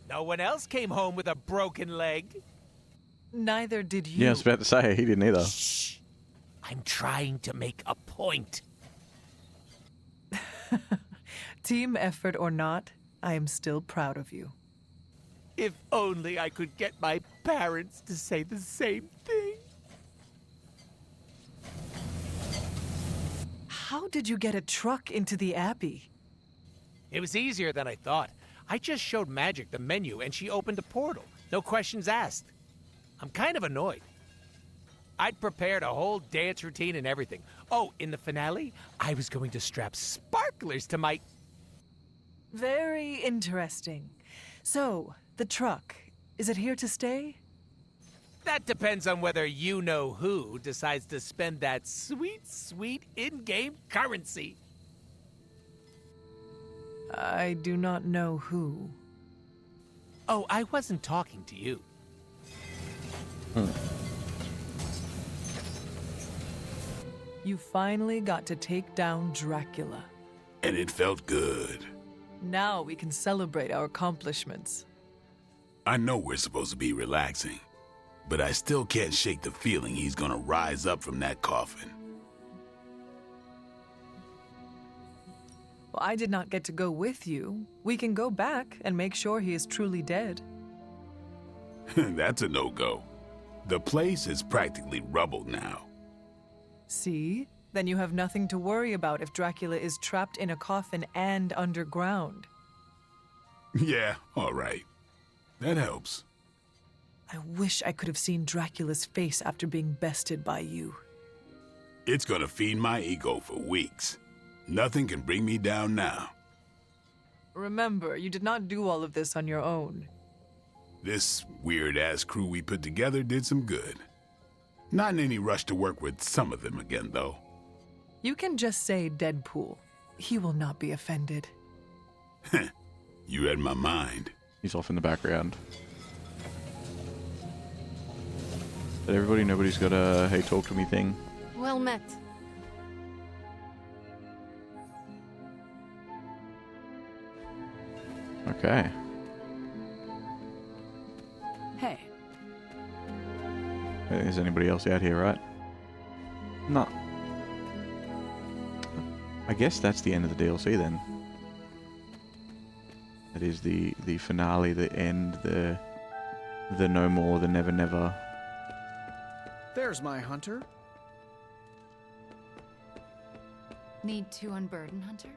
No one else came home with a broken leg. Neither did you. Yeah, I was about to say, he didn't either. Shh. I'm trying to make a point. Team effort or not, I am still proud of you. If only I could get my parents to say the same thing. How did you get a truck into the Abbey? It was easier than I thought. I just showed Magik the menu and she opened a portal. No questions asked. I'm kind of annoyed. I'd prepared a whole dance routine and everything. Oh, in the finale, I was going to strap sparklers to my... Very interesting. So, the truck, is it here to stay? That depends on whether you-know-who decides to spend that sweet, sweet in-game currency. I do not know who. Oh, I wasn't talking to you. You finally got to take down Dracula. And it felt good. Now we can celebrate our accomplishments. I know we're supposed to be relaxing, but I still can't shake the feeling he's gonna rise up from that coffin. Well, I did not get to go with you. We can go back and make sure he is truly dead. That's a no-go. The place is practically rubble now. See? Then you have nothing to worry about if Dracula is trapped in a coffin and underground. Yeah, all right. That helps. I wish I could have seen Dracula's face after being bested by you. It's gonna feed my ego for weeks. Nothing can bring me down now. Remember, you did not do all of this on your own. This weird-ass crew we put together did some good. Not in any rush to work with some of them again, though. You can just say Deadpool. He will not be offended. You read my mind. He's off in the background. But everybody, nobody's got a hey talk to me thing. Well met. Okay. Hey. Is anybody else out here, right? No. I guess that's the end of the DLC then. That is the finale, the end, the no more, the never never. There's my hunter. Need to unburden, Hunter?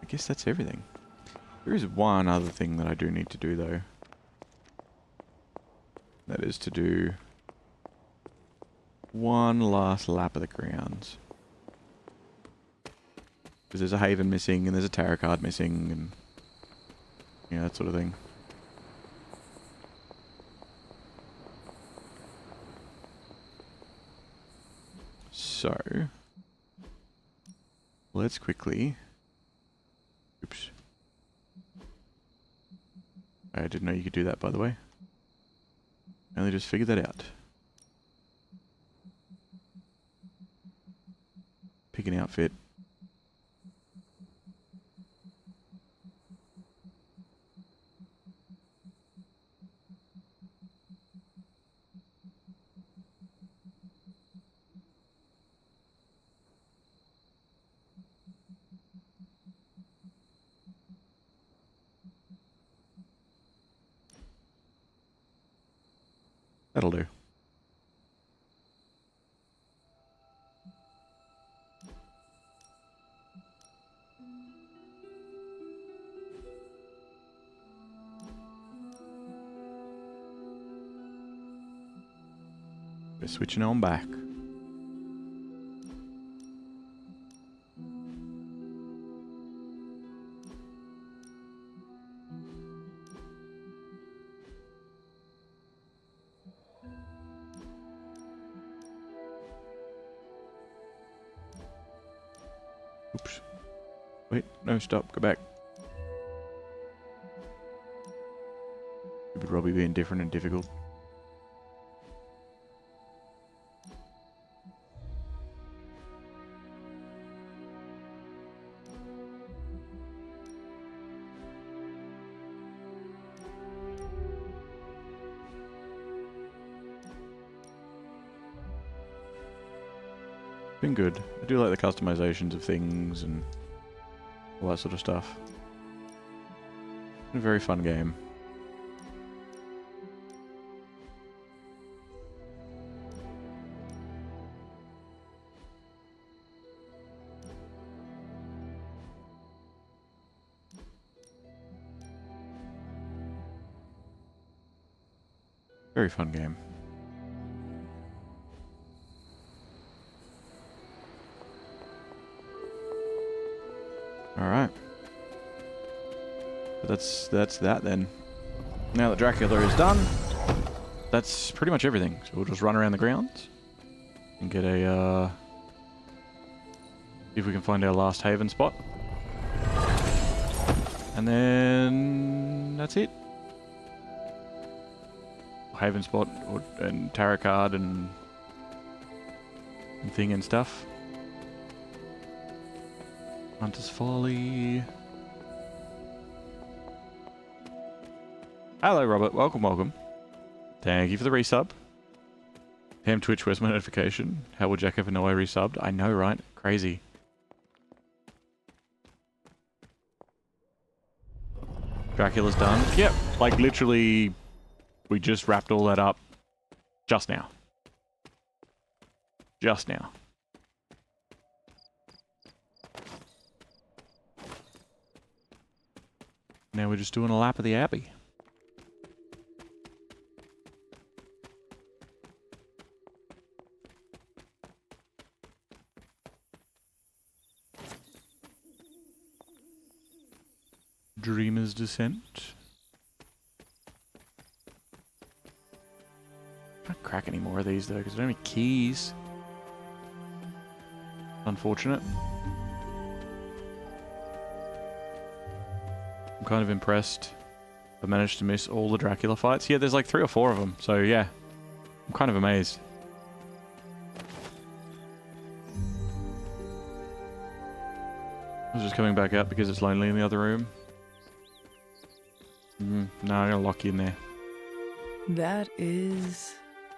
I guess that's everything. There is one other thing that I do need to do, though. That is to do one last lap of the grounds. Because there's a haven missing, and there's a tarot card missing, and yeah, that sort of thing. So, let's quickly... Oops. I didn't know you could do that, by the way. I only just figured that out. Pick an outfit. That'll do. We're switching on back. Oops. Wait, no, stop, go back. Stupid Robbie being different and difficult. Been good. I do like the customizations of things and all that sort of stuff. Been a very fun game. Very fun game. Alright. That's that then. Now that Dracula is done, that's pretty much everything. So we'll just run around the grounds and get a, see if we can find our last haven spot. And then that's it. Haven spot and tarot card and thing and stuff. Hunter's Folly. Hello, Robert. Welcome, welcome. Thank you for the resub. Damn Twitch, where's my notification? How will Jack ever know I resubbed? I know, right? Crazy. Dracula's done. Yep, like literally, we just wrapped all that up just now. Just now. Now we're just doing a lap of the Abbey. Dreamer's Descent. Can't crack any more of these though, because I don't have any keys. Unfortunate. I'm kind of impressed. I managed to miss all the Dracula fights. Yeah, there's like 3 or 4 of them, so yeah. I'm kind of amazed. I was just coming back out because it's lonely in the other room. No, I'm gonna lock you in there. That is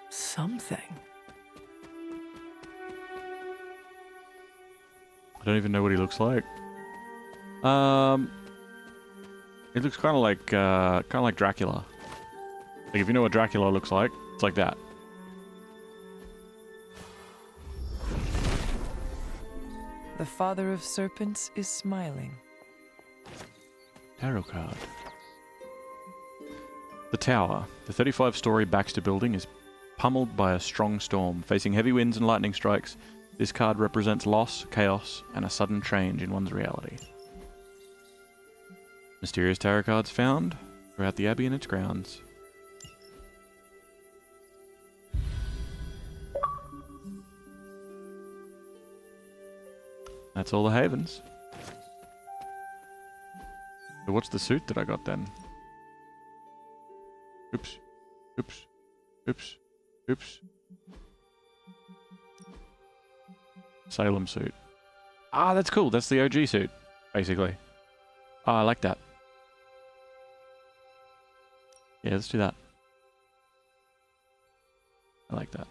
something. I don't even know what he looks like. It looks kind of like Dracula. Like if you know what Dracula looks like, it's like that. The father of serpents is smiling. Tarot card. The Tower. The 35-story Baxter building is pummeled by a strong storm. Facing heavy winds and lightning strikes, this card represents loss, chaos, and a sudden change in one's reality. Mysterious tarot cards found throughout the Abbey and its grounds. That's all the havens. So what's the suit that I got then? Oops. Oops. Oops. Oops. Salem suit. Ah, that's cool. That's the OG suit, basically. Ah, I like that. Yeah, let's do that. I like that.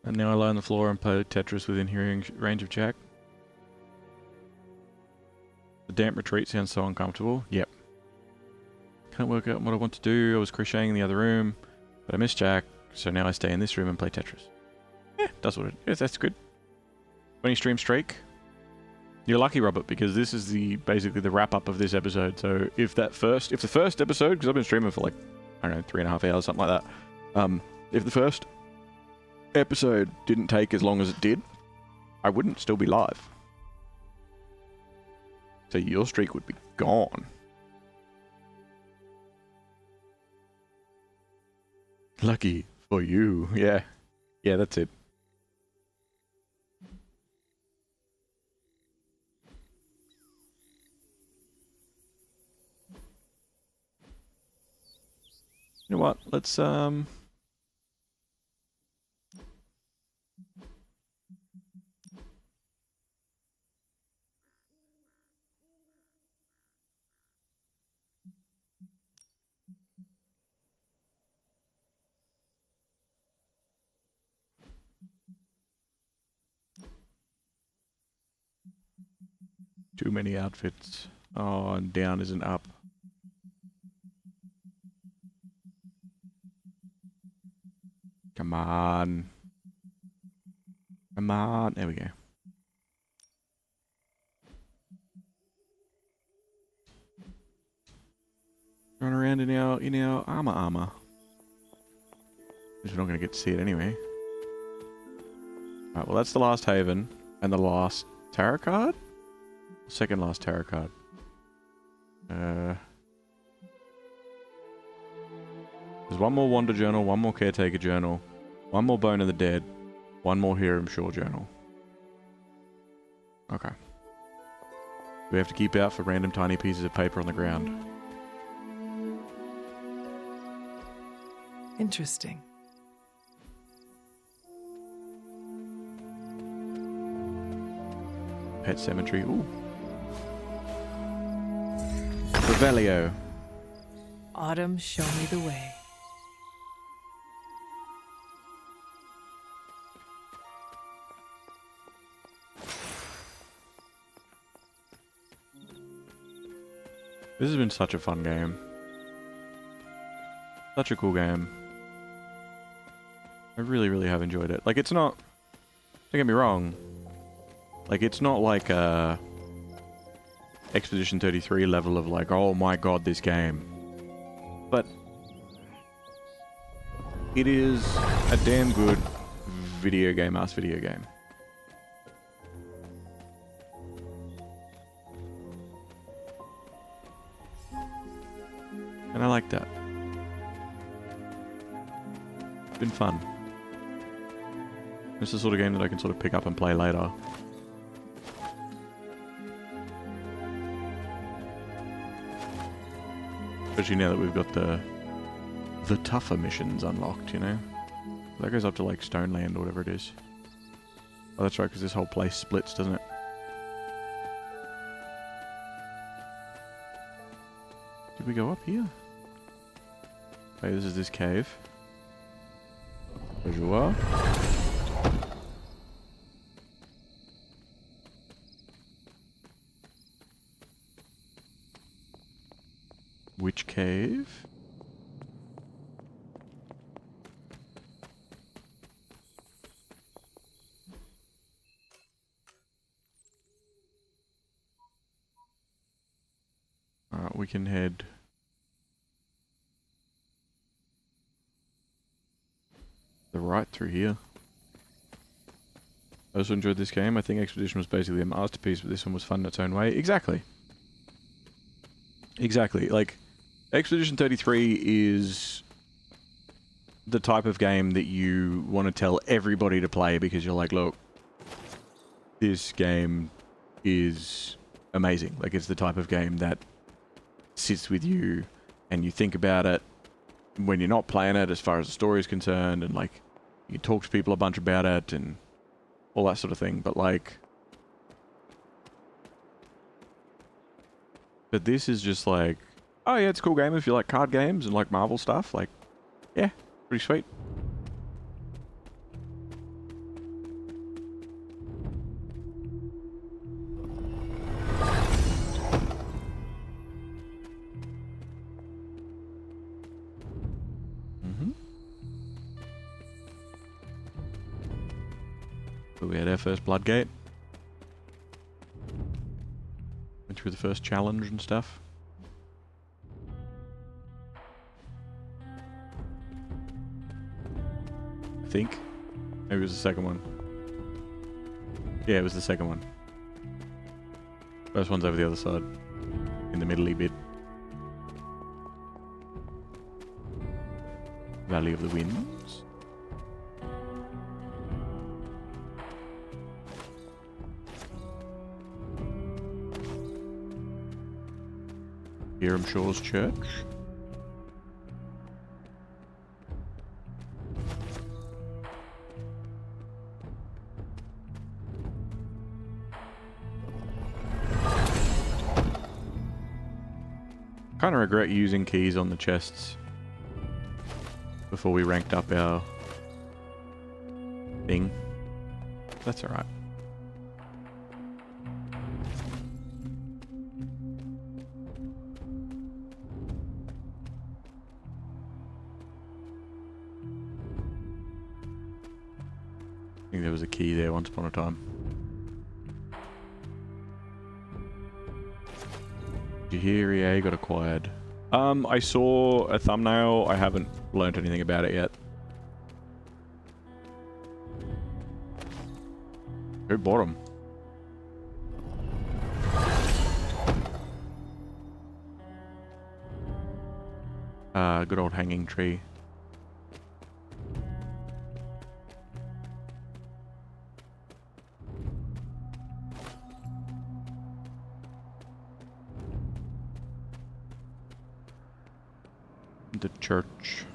And now I lie on the floor and play Tetris within hearing range of Jack. The damp retreat sounds so uncomfortable. Yep. Can't work out what I want to do. I was crocheting in the other room, but I missed Jack, so now I stay in this room and play Tetris. Yeah, that's what it is. That's good. 20 stream streak. You're lucky, Robert, because this is basically the wrap up of this episode. So if the first episode, because I've been streaming for like, I don't know, 3.5 hours, something like that. If the first episode didn't take as long as it did, I wouldn't still be live. So your streak would be gone. Lucky for you. Yeah. Yeah, that's it. You know what? Let's too many outfits. Oh, and down isn't up. Come on. Come on. There we go. Run around in our armor. Because we're not going to get to see it anyway. Alright, well that's the last haven. And the last tarot card? Second last tarot card. There's one more Wander Journal, one more Caretaker Journal, one more Bone of the Dead, one more Hiram Shaw Journal. Okay. We have to keep out for random tiny pieces of paper on the ground. Interesting. Pet Cemetery. Ooh. Revelio. Autumn, show me the way. This has been such a fun game. Such a cool game. I really, really have enjoyed it. Like, it's not... Don't get me wrong. Like, it's not like a... Expedition 33 level of like, oh my god, this game. But... It is a damn good video game-ass video game. And I like that. It's been fun. It's the sort of game that I can sort of pick up and play later. Especially now that we've got the tougher missions unlocked, you know? That goes up to like Stoneland or whatever it is. Oh, that's right, because this whole place splits, doesn't it? Did we go up here? Okay, this is this cave. There you are. Which cave? we can head the right through here. I also enjoyed this game. I think Expedition was basically a masterpiece, but this one was fun in its own way. Exactly. Exactly. Like, Expedition 33 is the type of game that you want to tell everybody to play because you're like, look, this game is amazing. Like, it's the type of game that sits with you and you think about it when you're not playing it as far as the story is concerned, and like, you talk to people a bunch about it and all that sort of thing. But like, but this is just like, oh yeah, it's a cool game if you like card games and like Marvel stuff. Like, yeah, pretty sweet. So we had our first Bloodgate. Went through the first challenge and stuff. I think. Maybe it was the second one. Yeah, it was the second one. First one's over the other side. In the middle-y bit. Valley of the Winds. Hiram Shaw's Church. Kind of regret using keys on the chests before we ranked up our thing. That's alright. I think there was a key there once upon a time. Did you hear EA got acquired? I saw a thumbnail. I haven't learnt anything about it yet. Who bought them? Good old hanging tree. The church.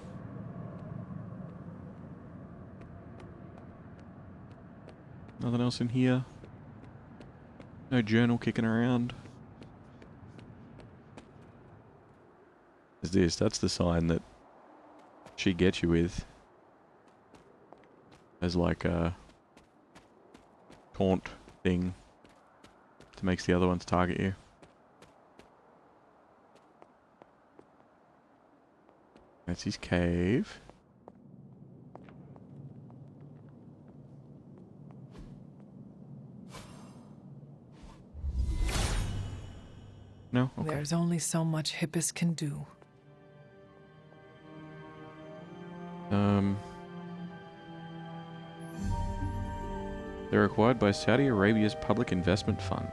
Nothing else in here. No journal kicking around. Is this? That's the sign that she gets you with. As like a taunt thing that makes the other ones target you. That's his cave. No? Okay. There's only so much Hippus can do. They're acquired by Saudi Arabia's Public Investment Fund.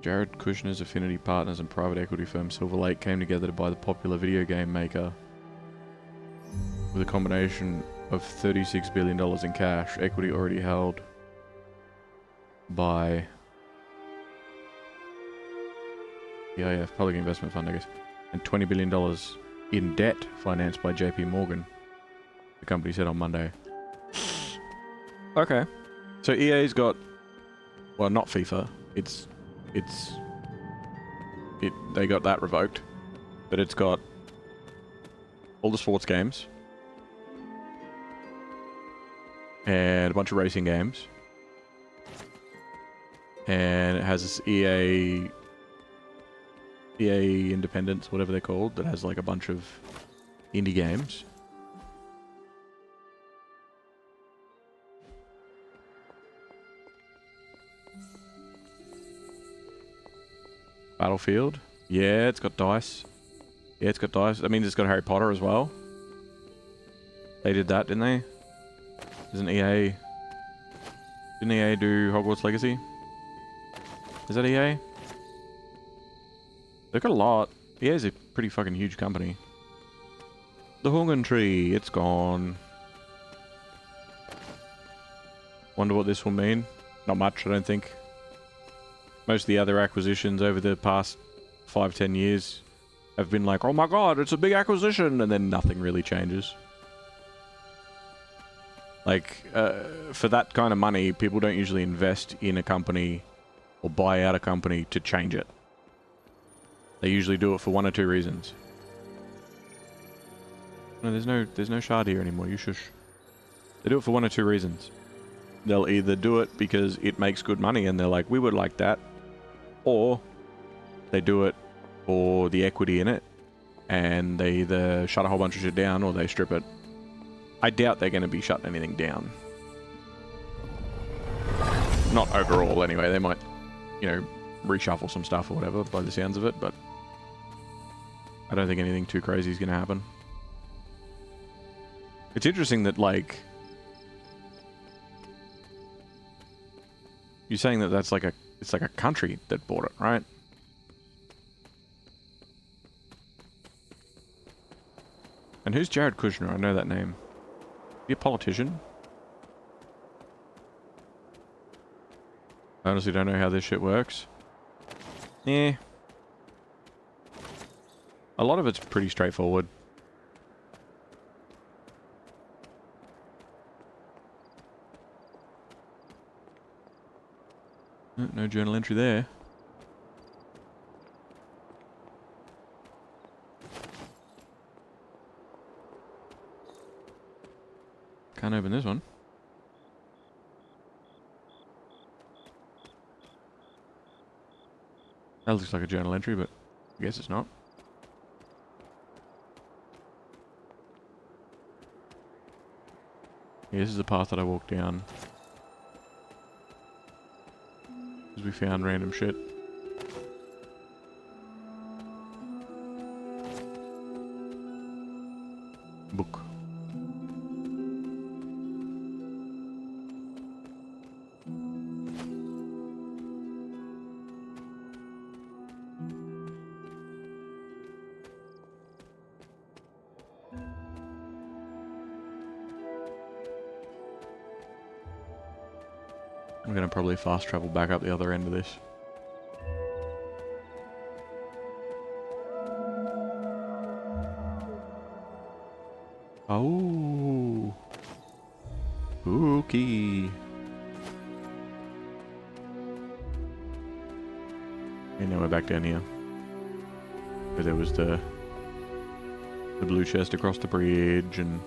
Jared Kushner's affinity partners and private equity firm Silver Lake came together to buy the popular video game maker with a combination of $36 billion in cash, equity already held by the IF Public Investment Fund, I guess, and $20 billion in debt financed by JP Morgan, the company said on Monday. Okay. So EA's got, well, not FIFA, they got that revoked, but it's got all the sports games and a bunch of racing games, and it has this EA Independence, whatever they're called, that has like a bunch of indie games. Battlefield. Yeah, it's got dice. Yeah, it's got dice. That means it's got Harry Potter as well. They did that, didn't they? Didn't EA do Hogwarts Legacy? Is that EA? They've got a lot. EA is a pretty fucking huge company. The Hungen Tree, it's gone. Wonder what this will mean. Not much, I don't think. Most of the other acquisitions over the past 5-10 years have been like, oh my god, it's a big acquisition, and then nothing really changes. Like, for that kind of money, people don't usually invest in a company or buy out a company to change it. They usually do it for one or two reasons. No, there's no shard here anymore, you shush. They do it for one or two reasons. They'll either do it because it makes good money and they're like, we would like that. Or they do it for the equity in it and they either shut a whole bunch of shit down or they strip it. I doubt they're going to be shutting anything down. Not overall anyway, they might, you know, reshuffle some stuff or whatever by the sounds of it, but I don't think anything too crazy is going to happen. It's interesting that, like, you're saying that that's like it's like a country that bought it, right? And who's Jared Kushner? I know that name. Is he a politician? I honestly don't know how this shit works. Yeah. A lot of it's pretty straightforward. No journal entry there. Can't open this one. That looks like a journal entry, but I guess it's not. Yeah, this is the path that I walked down. Because we found random shit. Book. I'm gonna probably fast travel back up the other end of this. Oh, spooky. And now we're back down here, where there was the blue chest across the bridge and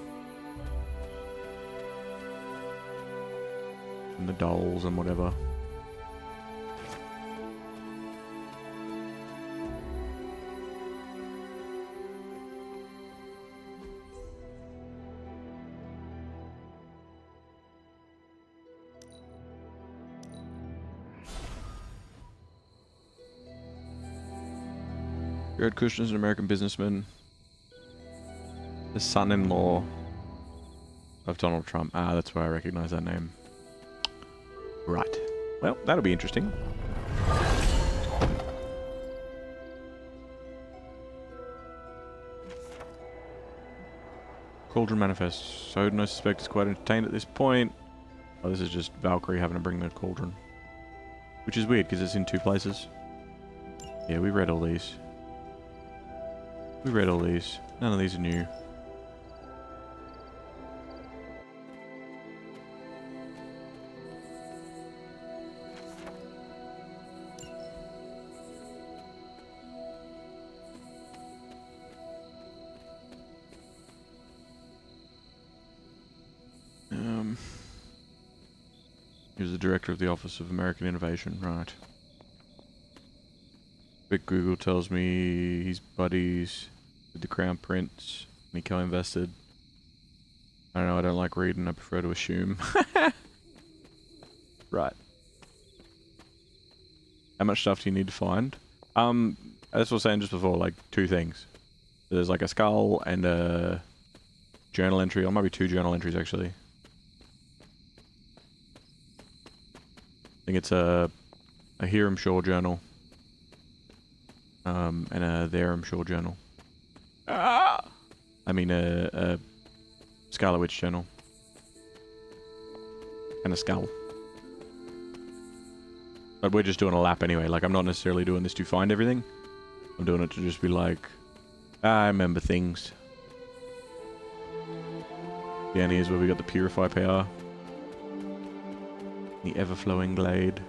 the dolls and whatever. Jared Kushner's an American businessman. The son-in-law of Donald Trump. Ah, that's where I recognize that name. Right. Well, that'll be interesting. Cauldron Manifest. Sodin, I suspect, is quite entertained at this point. Oh, this is just Valkyrie having to bring the cauldron. Which is weird, because it's in two places. Yeah, we read all these. We read all these. None of these are new. He was the director of the Office of American Innovation, right. Big Google tells me he's buddies with the Crown Prince and he co-invested. I don't know, I don't like reading, I prefer to assume. Right. How much stuff do you need to find? As I was saying just before, like, two things. There's like a skull and a journal entry, or maybe two journal entries actually. I think it's a Here I'm Sure journal. And a There I'm Sure journal. I mean a Scarlet Witch journal. And a skull. But we're just doing a lap anyway, like I'm not necessarily doing this to find everything. I'm doing it to just be like, I remember things. Down here's where we got the Purify power. The ever-flowing glade.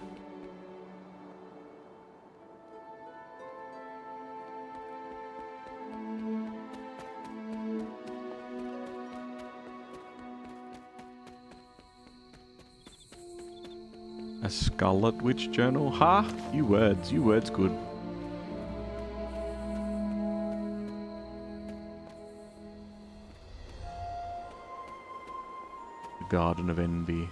A Scarlet Witch journal? Ha! You words good. The Garden of Envy.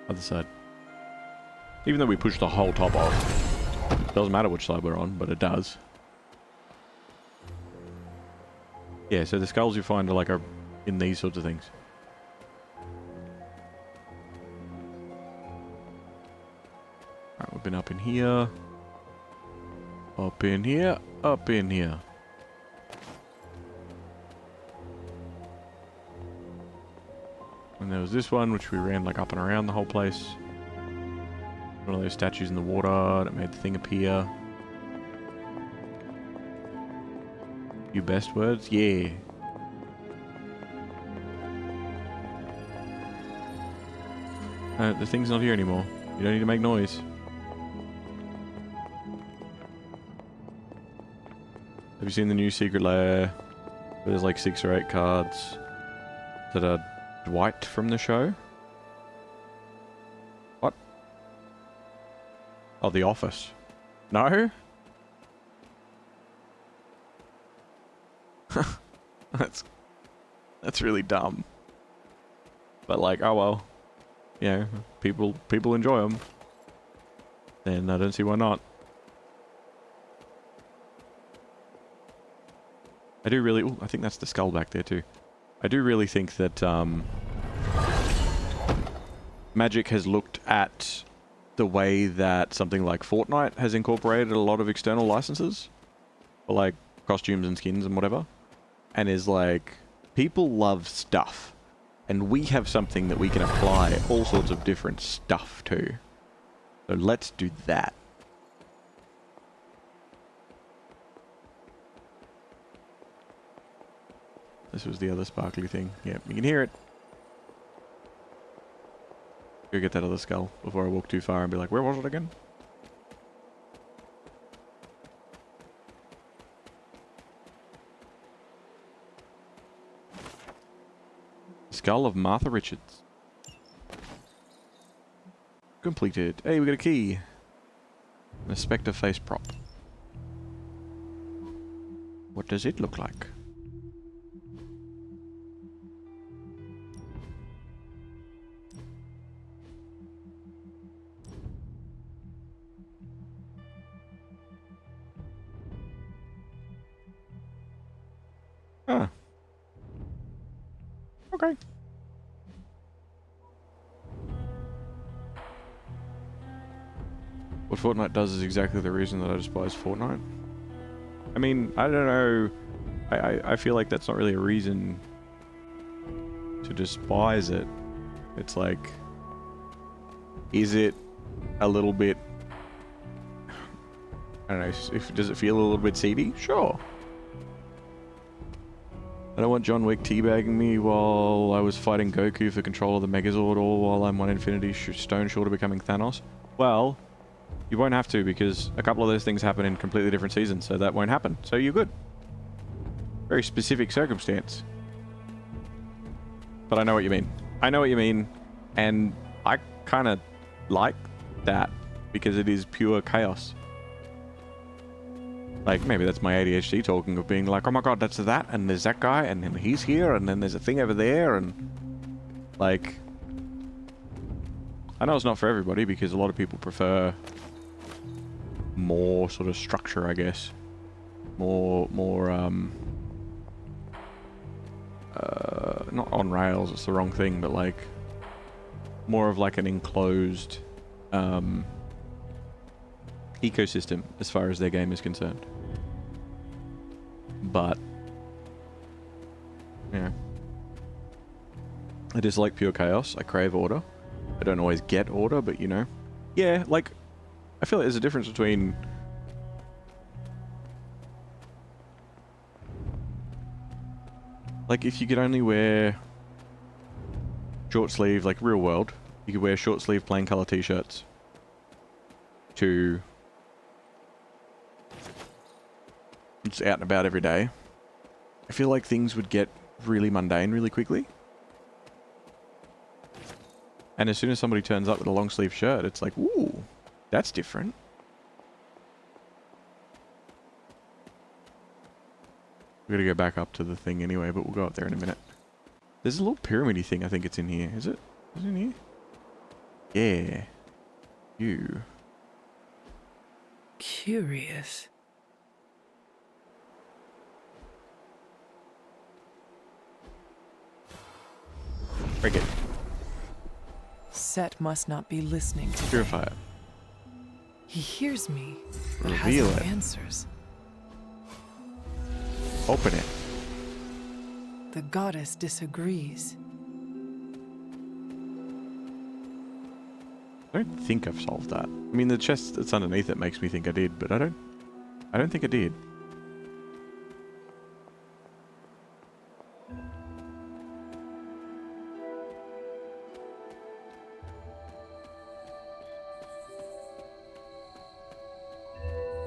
Other side. Even though we pushed the whole top off, doesn't matter which side we're on, but it does. Yeah, so the skulls you find are like in these sorts of things. Alright, we've been up in here. Up in here. Up in here. And there was this one, which we ran like up and around the whole place. One of those statues in the water that made the thing appear. Your best words? Yeah. The thing's not here anymore. You don't need to make noise. Have you seen the new secret lair? There's like 6 or 8 cards that are Dwight from the show. What? Oh, The Office. No? That's really dumb. But like, oh well. You know, people enjoy them. Then I don't see why not. I do really... Ooh, I think that's the skull back there too. I do really think that Magik has looked at the way that something like Fortnite has incorporated a lot of external licenses. For like costumes and skins and whatever. And is like, people love stuff. And we have something that we can apply all sorts of different stuff to. So let's do that. This was the other sparkly thing. Yep, you can hear it. Go get that other skull before I walk too far and be like, where was it again? Skull of Martha Richards. Completed. Hey, we got a key. And a Spectre face prop. What does it look like? Ah. Okay. What Fortnite does is exactly the reason that I despise Fortnite. I mean, I don't know. I feel like that's not really a reason to despise it. It's like, is it a little bit... I don't know, does it feel a little bit seedy? Sure. I don't want John Wick teabagging me while I was fighting Goku for control of the Megazord, or while I'm one Infinity Stone short of becoming Thanos. Well, you won't have to, because a couple of those things happen in completely different seasons, so that won't happen. So you're good. Very specific circumstance. But I know what you mean. I know what you mean, and I kind of like that, because it is pure chaos. Like, maybe that's my ADHD talking of being like, oh my god, that's that, and there's that guy, and then he's here, and then there's a thing over there, and... Like... I know it's not for everybody, because a lot of people prefer... more sort of structure, I guess. More, not on rails, it's the wrong thing, but like... more of like an enclosed... ecosystem, as far as their game is concerned. But, yeah. I dislike pure chaos. I crave order. I don't always get order, but you know. Yeah, like, I feel like there's a difference between... Like, if you could only wear short sleeve, like real world, you could wear short sleeve plain color t-shirts to just out and about every day. I feel like things would get really mundane really quickly. And as soon as somebody turns up with a long sleeve shirt, it's like, ooh, that's different. We're gonna go back up to the thing anyway, but we'll go up there in a minute. There's a little pyramid-y thing, I think it's in here. Is it? Is it in here? Yeah. You. Curious. Break it. Set must not be listening to Purify it. He hears me, but Reveal has no it. answers. Open it. The goddess disagrees. I don't think I've solved that. I mean, the chest that's underneath it makes me think I did, but I don't think I did.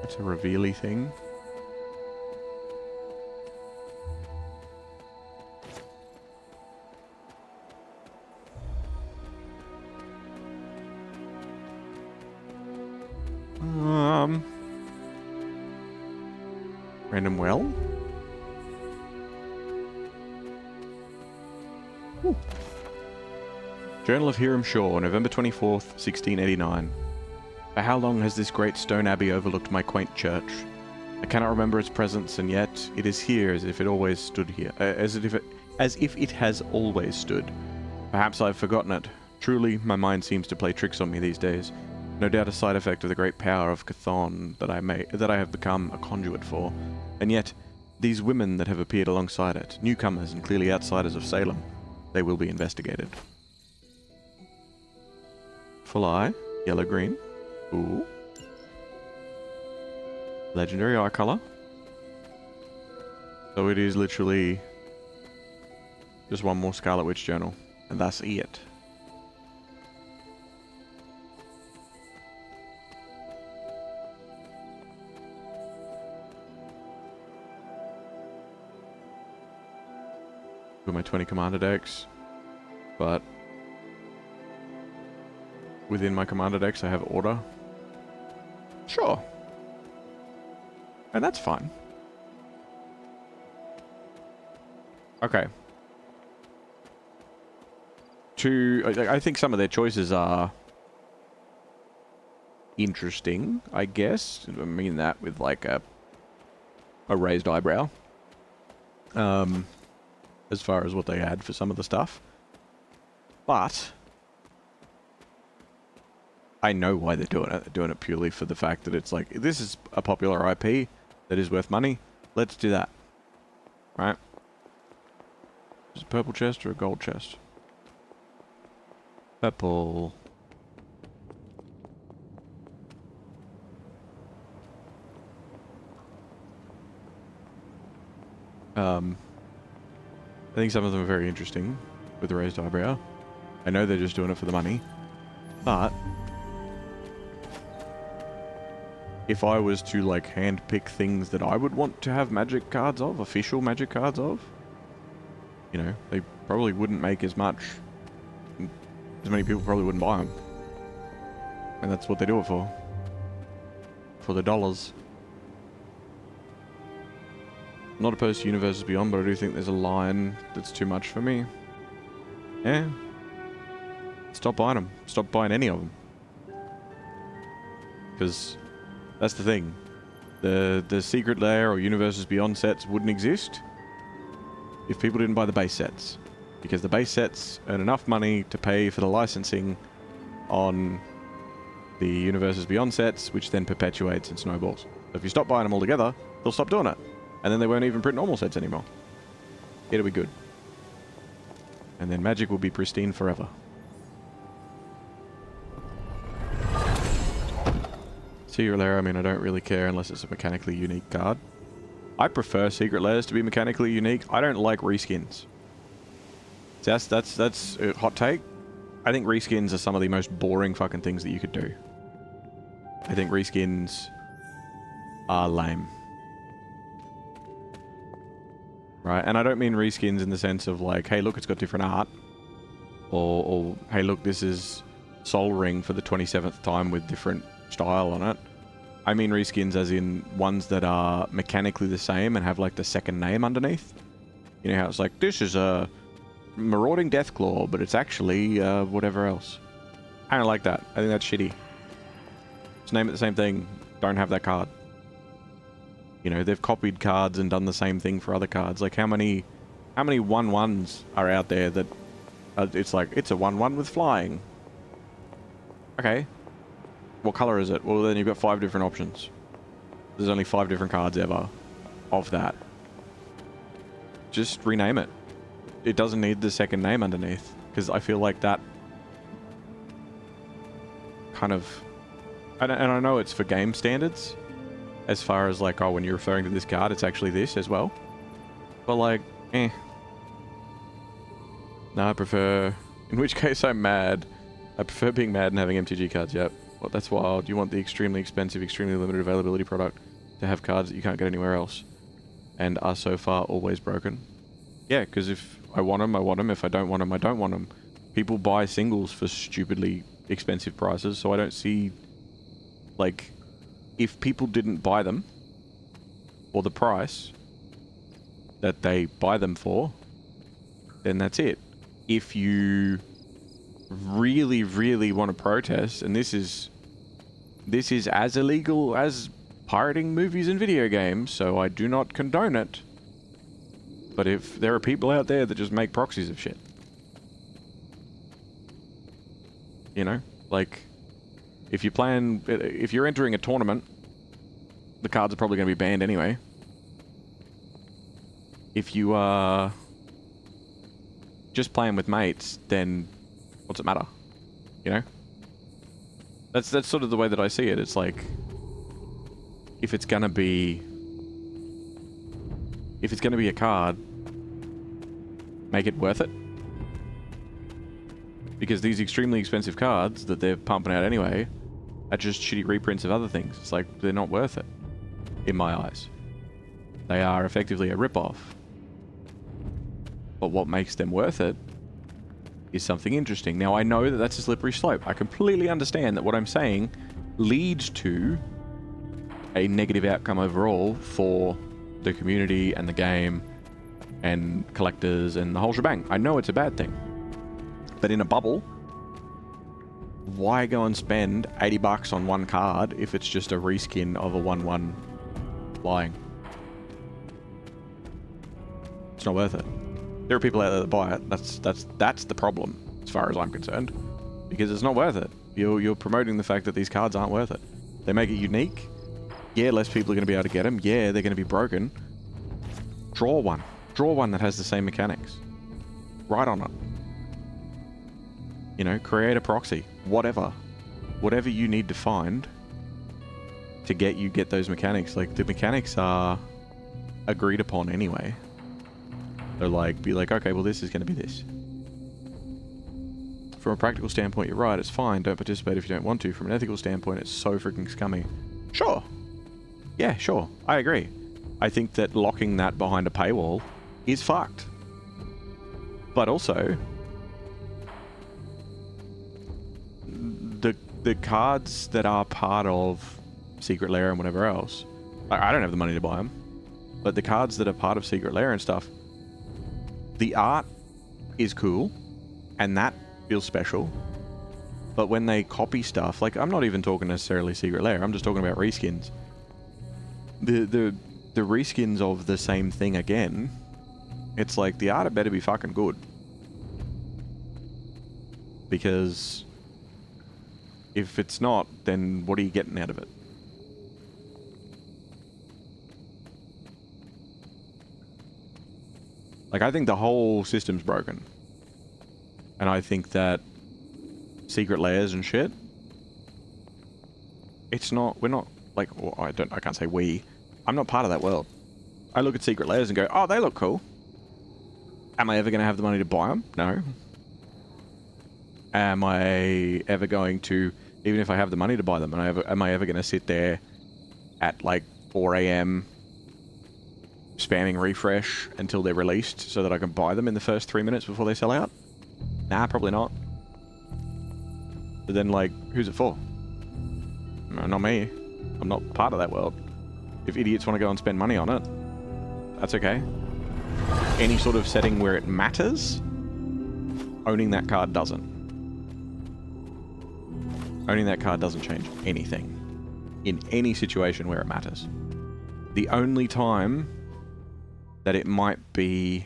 It's a reveal-y thing. Random well? Ooh. Journal of Hiram Shaw, November 24th, 1689. For how long has this great stone abbey overlooked my quaint church? I cannot remember its presence, and yet it is here as if it always stood here, as if it has always stood. Perhaps I've forgotten it. Truly, my mind seems to play tricks on me these days. No doubt a side effect of the great power of Chthon that I have become a conduit for. And yet, these women that have appeared alongside it, newcomers and clearly outsiders of Salem, they will be investigated. Full eye, yellow-green. Ooh. Legendary eye color. So it is literally just one more Scarlet Witch journal, and that's it. Got my 20 commander decks, but within my commander decks I have order. Sure. And that's fine. Okay. I think some of their choices are interesting, I guess. I mean that with like a raised eyebrow. As far as what they had for some of the stuff. But I know why they're doing it. They're doing it purely for the fact that it's like, this is a popular IP that is worth money. Let's do that. Right? Is it a purple chest or a gold chest? Purple. I think some of them are very interesting with the raised eyebrow. I know they're just doing it for the money, but if I was to like hand pick things that I would want to have magic cards of, official magic cards of, you know, they probably wouldn't make as much. As many people probably wouldn't buy them, and that's what they do it for the dollars. Not opposed to Universes Beyond, but I do think there's a line that's too much for me. Yeah. Stop buying them. Stop buying any of them. Because that's the thing. The Secret Lair or Universes Beyond sets wouldn't exist if people didn't buy the base sets. Because the base sets earn enough money to pay for the licensing on the Universes Beyond sets, which then perpetuates and snowballs. So if you stop buying them all together, they'll stop doing it. And then they won't even print normal sets anymore. It'll be good. And then Magik will be pristine forever. Secret Lair, I mean, I don't really care unless it's a mechanically unique card. I prefer Secret Lairs to be mechanically unique. I don't like reskins. That's a hot take. I think reskins are some of the most boring fucking things that you could do. I think reskins are lame. Right, and I don't mean reskins in the sense of like, hey look, it's got different art. Or hey look, this is Sol Ring for the 27th time with different style on it. I mean reskins as in ones that are mechanically the same and have like the second name underneath. You know how it's like, this is a Marauding Deathclaw, but it's actually whatever else. I don't like that. I think that's shitty. Just name it the same thing. Don't have that card. You know, they've copied cards and done the same thing for other cards. Like how many 1/1s are out there that it's like, it's a 1/1 with flying. Okay. What color is it? Well, then you've got 5 different options. There's only 5 different cards ever of that. Just rename it. It doesn't need the second name underneath, because I feel like that kind of... And I know it's for game standards, as far as like, oh, when you're referring to this card, it's actually this as well. But like, eh. No, I prefer... In which case I'm mad. I prefer being mad and having MTG cards, yep. Well, that's wild. You want the extremely expensive, extremely limited availability product to have cards that you can't get anywhere else. And are so far always broken. Yeah, because if I want them, I want them. If I don't want them, I don't want them. People buy singles for stupidly expensive prices, so I don't see... Like, if people didn't buy them, or the price that they buy them for, then that's it. If you really, really want to protest, and this is as illegal as pirating movies and video games, so I do not condone it. But if there are people out there that just make proxies of shit, you know, like if you're entering a tournament, the cards are probably going to be banned anyway. If you are just playing with mates, then what's it matter? You know? That's sort of the way that I see it. It's like, if it's gonna be a card, make it worth it. Because these extremely expensive cards that they're pumping out anyway are just shitty reprints of other things. It's like, they're not worth it, in my eyes. They are effectively a rip-off. But what makes them worth it is something interesting. Now, I know that that's a slippery slope. I completely understand that what I'm saying leads to a negative outcome overall for the community and the game and collectors and the whole shebang. I know it's a bad thing. But in a bubble, why go and spend $80 on one card if it's just a reskin of a 1/1 flying? It's not worth it. There are people out there that buy it. That's the problem, as far as I'm concerned. Because it's not worth it. You're promoting the fact that these cards aren't worth it. They make it unique. Yeah, less people are going to be able to get them. Yeah, they're going to be broken. Draw one. Draw one that has the same mechanics. Write on it. You know, create a proxy. Whatever. Whatever you need to find to get those mechanics. Like, the mechanics are agreed upon anyway. They're like, be like, okay, well, this is going to be this. From a practical standpoint, you're right, it's fine. Don't participate if you don't want to. From an ethical standpoint, it's so freaking scummy. Sure. Yeah, sure. I agree. I think that locking that behind a paywall is fucked. But also, the cards that are part of Secret Lair and whatever else, I don't have the money to buy them. but the cards that are part of Secret Lair and stuff, the art is cool, and that feels special. But when they copy stuff, like, I'm not even talking necessarily Secret Lair, I'm just talking about reskins. The reskins of the same thing again, it's like, the art better be fucking good. Because if it's not, then what are you getting out of it? Like, I think the whole system's broken. And I think that Secret Lairs and shit, it's not, we're not, like, well, I can't say we. I'm not part of that world. I look at Secret Lairs and go, oh, they look cool. Am I ever going to have the money to buy them? No. Am I ever going to, even if I have the money to buy them, am I ever going to sit there at like 4 a.m. spamming refresh until they're released so that I can buy them in the first 3 minutes before they sell out? Nah, probably not. But then, like, who's it for? No, not me. I'm not part of that world. If idiots want to go and spend money on it, that's okay. Any sort of setting where it matters, owning that card doesn't. Owning that card doesn't change anything in any situation where it matters. The only time that it might be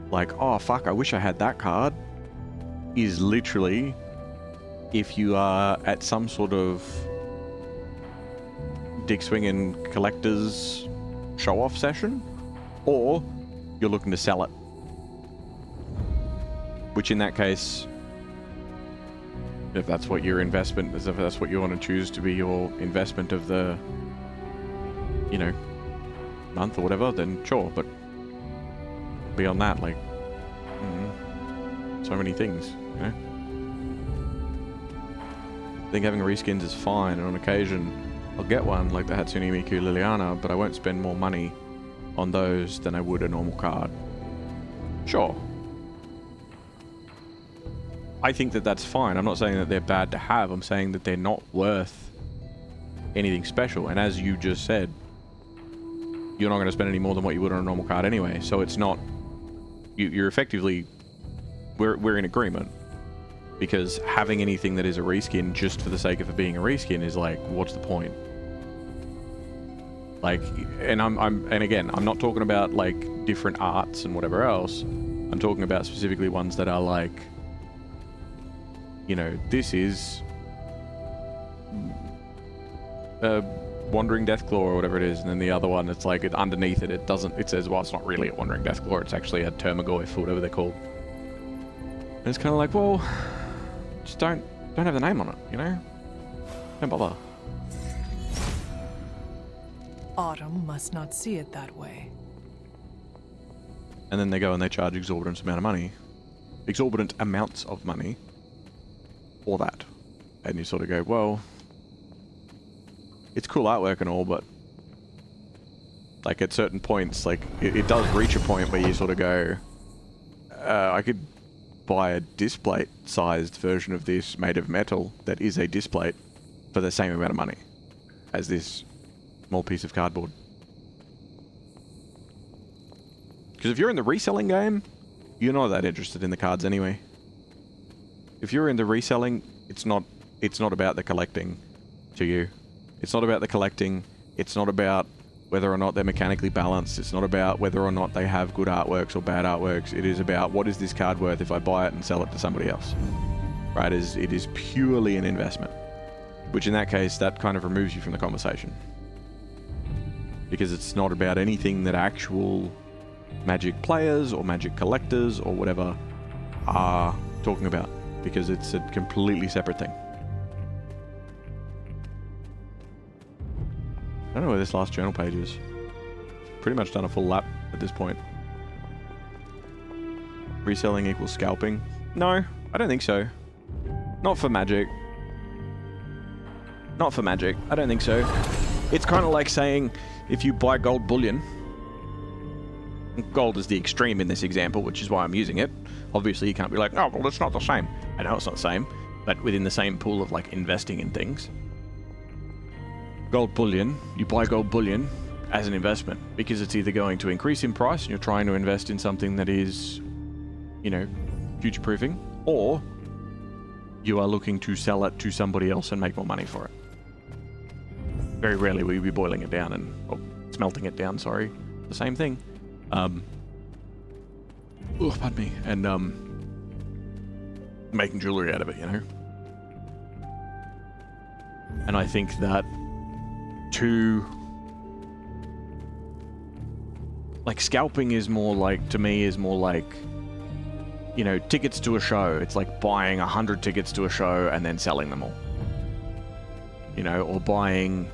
like, oh fuck, I wish I had that card, is literally if you are at some sort of dick swinging collector's show-off session, or you're looking to sell it. Which in that case, if that's what your investment is, if that's what you want to choose to be your investment of the, you know, month or whatever, then sure. But beyond that, like, so many things, you know. I think having reskins is fine, and on occasion I'll get one like the Hatsune Miku Liliana, but I won't spend more money on those than I would a normal card. Sure. I think that that's fine. I'm not saying that they're bad to have. I'm saying that they're not worth anything special. And as you just said, you're not going to spend any more than what you would on a normal card anyway. So it's not... You're effectively... We're in agreement. Because having anything that is a reskin just for the sake of it being a reskin is like, what's the point? Like, and and again, I'm not talking about like different arts and whatever else. I'm talking about specifically ones that are like, you know, this is a Wandering Deathclaw or whatever it is, and then the other one, it's like, underneath it, it says, well, it's not really a Wandering Deathclaw, it's actually a Termagoyf or whatever they're called. And it's kind of like, well, just don't have the name on it, you know? Don't bother. Autumn must not see it that way. And then they go and they charge exorbitant amounts of money for that. And you sort of go, well, it's cool artwork and all, but like at certain points, like it does reach a point where you sort of go, I could buy a displate sized version of this made of metal that is a displate for the same amount of money as this small piece of cardboard. Because if you're in the reselling game, you're not that interested in the cards anyway. If you're in the reselling, it's not about the collecting to you. It's not about the collecting. It's not about whether or not they're mechanically balanced. It's not about whether or not they have good artworks or bad artworks. It is about, what is this card worth if I buy it and sell it to somebody else? Right? It is purely an investment. Which in that case, that kind of removes you from the conversation. Because it's not about anything that actual Magic players or Magic collectors or whatever are talking about. Because it's a completely separate thing. I don't know where this last journal page is. Pretty much done a full lap at this point. Reselling equals scalping? No, I don't think so. Not for Magic. Not for Magic. I don't think so. It's kind of like saying, if you buy gold bullion... Gold is the extreme in this example, which is why I'm using it. Obviously, you can't be like, oh, well, it's not the same. I know it's not the same, but within the same pool of, like, investing in things. Gold bullion, you buy gold bullion, as an investment, because it's either going to increase in price and you're trying to invest in something that is, you know, future-proofing, or you are looking to sell it to somebody else and make more money for it. Very rarely will you be boiling it down or smelting it down, sorry. The same thing. Pardon me. And making jewelry out of it, you know? And I think that like, scalping is more like, to me, is more like, you know, tickets to a show. It's like buying 100 tickets to a show and then selling them all. You know, or buying,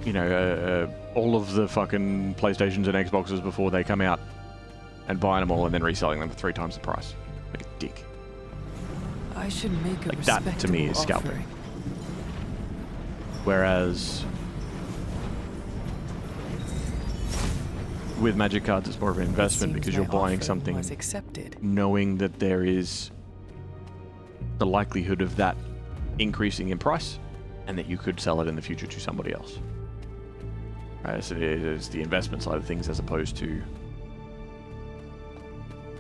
you know, all of the fucking PlayStations and Xboxes before they come out and buying them all and then reselling them for 3 times the price. Like a dick. I should make a like that, to me, is scalping. offering. Whereas with Magic cards, it's more of an investment because you're buying something knowing that there is the likelihood of that increasing in price and that you could sell it in the future to somebody else. Right, so it is the investment side of things as opposed to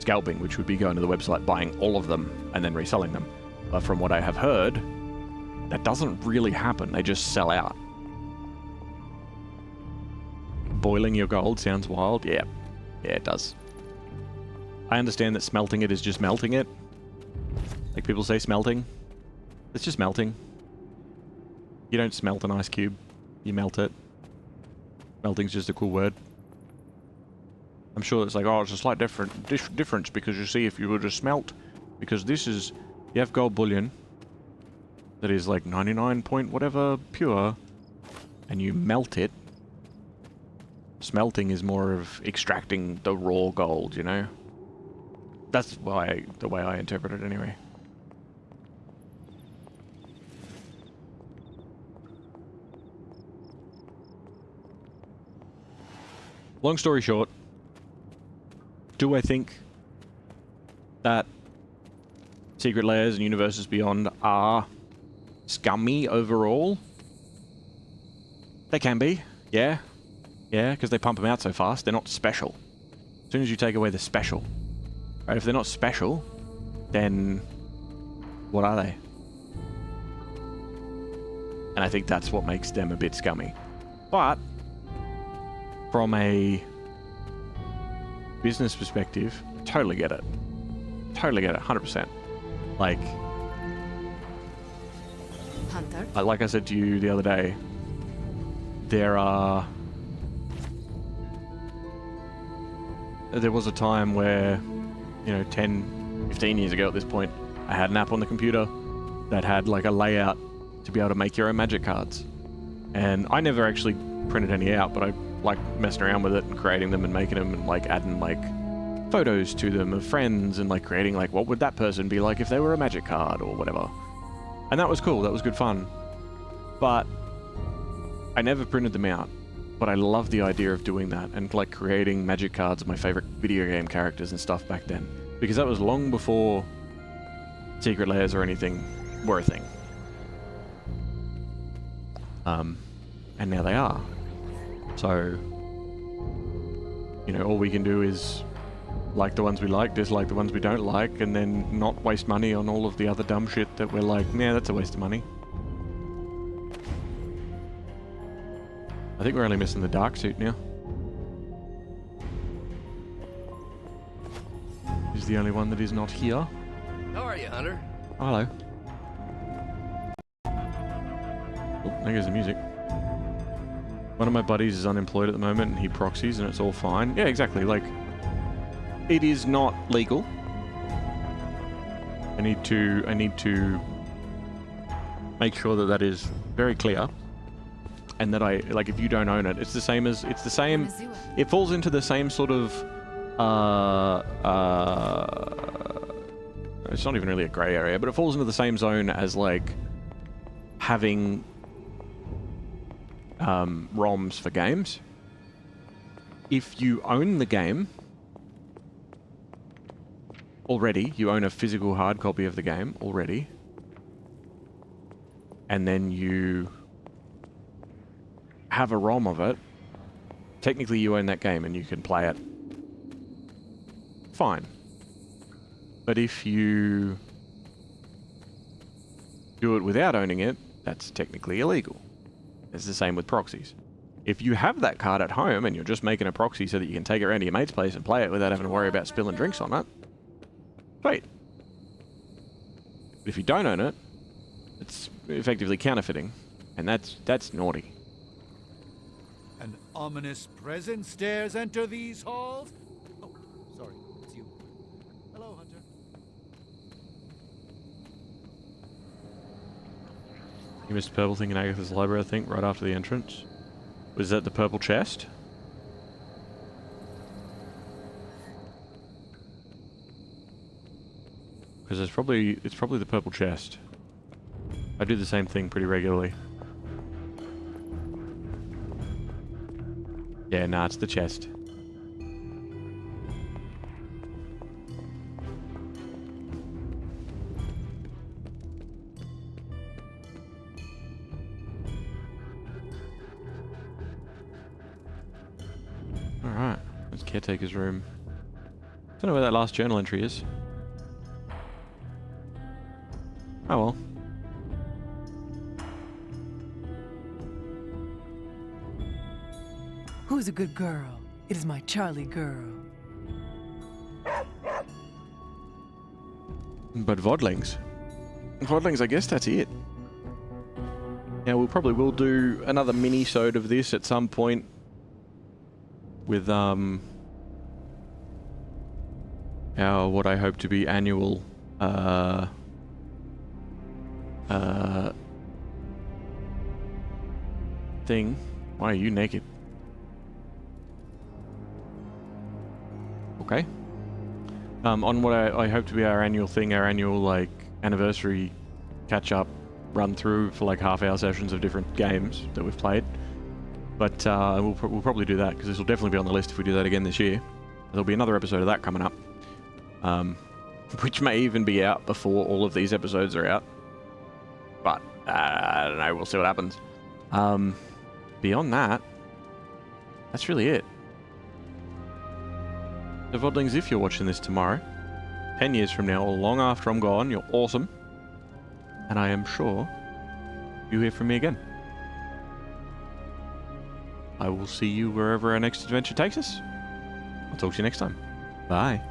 scalping, which would be going to the website, buying all of them, and then reselling them. But from what I have heard, that doesn't really happen. They just sell out. Boiling your gold sounds wild. Yeah. Yeah, it does. I understand that smelting it is just melting it. Like people say smelting. It's just melting. You don't smelt an ice cube. You melt it. Melting's just a cool word. I'm sure it's like, oh, it's a slight difference because you see, if you were to smelt, because this is, you have gold bullion that is like 99 point whatever pure, and you melt it. Smelting is more of extracting the raw gold, you know? That's why the way I interpret it anyway. Long story short, do I think that Secret Layers and Universes Beyond are scummy overall? They can be, yeah. Yeah, because they pump them out so fast, they're not special. As soon as you take away the special, right? If they're not special, then what are they? And I think that's what makes them a bit scummy. But from a business perspective, totally get it. Totally get it, 100%. Like, Hunter? Like I said to you the other day, there was a time where, you know, 10, 15 years ago at this point, I had an app on the computer that had like a layout to be able to make your own Magic cards. And I never actually printed any out, but I like messing around with it and creating them and making them and like adding like photos to them of friends and like creating like what would that person be like if they were a Magic card or whatever. And that was cool, that was good fun. But I never printed them out. But I love the idea of doing that and like creating Magic cards of my favorite video game characters and stuff back then. Because that was long before Secret Layers or anything were a thing. And now they are. So, you know, all we can do is like the ones we like, dislike the ones we don't like, and then not waste money on all of the other dumb shit that we're like, nah, that's a waste of money. I think we're only missing the dark suit now. He's the only one that is not here. How are you, Hunter? Oh, hello. Oh, there goes the music. One of my buddies is unemployed at the moment and he proxies and it's all fine. Yeah, exactly. Like, it is not legal. I need to make sure that that is very clear. And that like, if you don't own it, it falls into the same sort of, it's not even really a grey area, but it falls into the same zone as like having ROMs for games. If you own the game already, you own a physical hard copy of the game already, and then you have a ROM of it, technically you own that game and you can play it. Fine. But if you do it without owning it, that's technically illegal. It's the same with proxies. If you have that card at home and you're just making a proxy so that you can take it around to your mate's place and play it without having to worry about spilling drinks on it, sweet. But if you don't own it, it's effectively counterfeiting, and that's naughty. An ominous presence dares enter these halls? Oh, sorry, it's you. Hello, Hunter. You missed the purple thing in Agatha's library, I think, right after the entrance. Was that the purple chest? Because it's probably the purple chest. I do the same thing pretty regularly. Yeah, nah, it's the chest. Alright, that's caretaker's room. Don't know where that last journal entry is. Oh well. Who's a good girl? It is my Charlie girl. But Vodlings. Vodlings, I guess that's it. Yeah, we'll probably will do another mini-sode of this at some point. With, our, what I hope to be annual, thing. Why are you naked? Okay. On what I hope to be our annual thing, our annual, like, anniversary catch-up run-through for, like, half-hour sessions of different games that we've played. But we'll probably do that, because this will definitely be on the list if we do that again this year. There'll be another episode of that coming up. Which may even be out before all of these episodes are out. But, I don't know, we'll see what happens. Beyond that, that's really it. So Vodlings, if you're watching this tomorrow, 10 years from now, or long after I'm gone, you're awesome. And I am sure you'll hear from me again. I will see you wherever our next adventure takes us. I'll talk to you next time. Bye.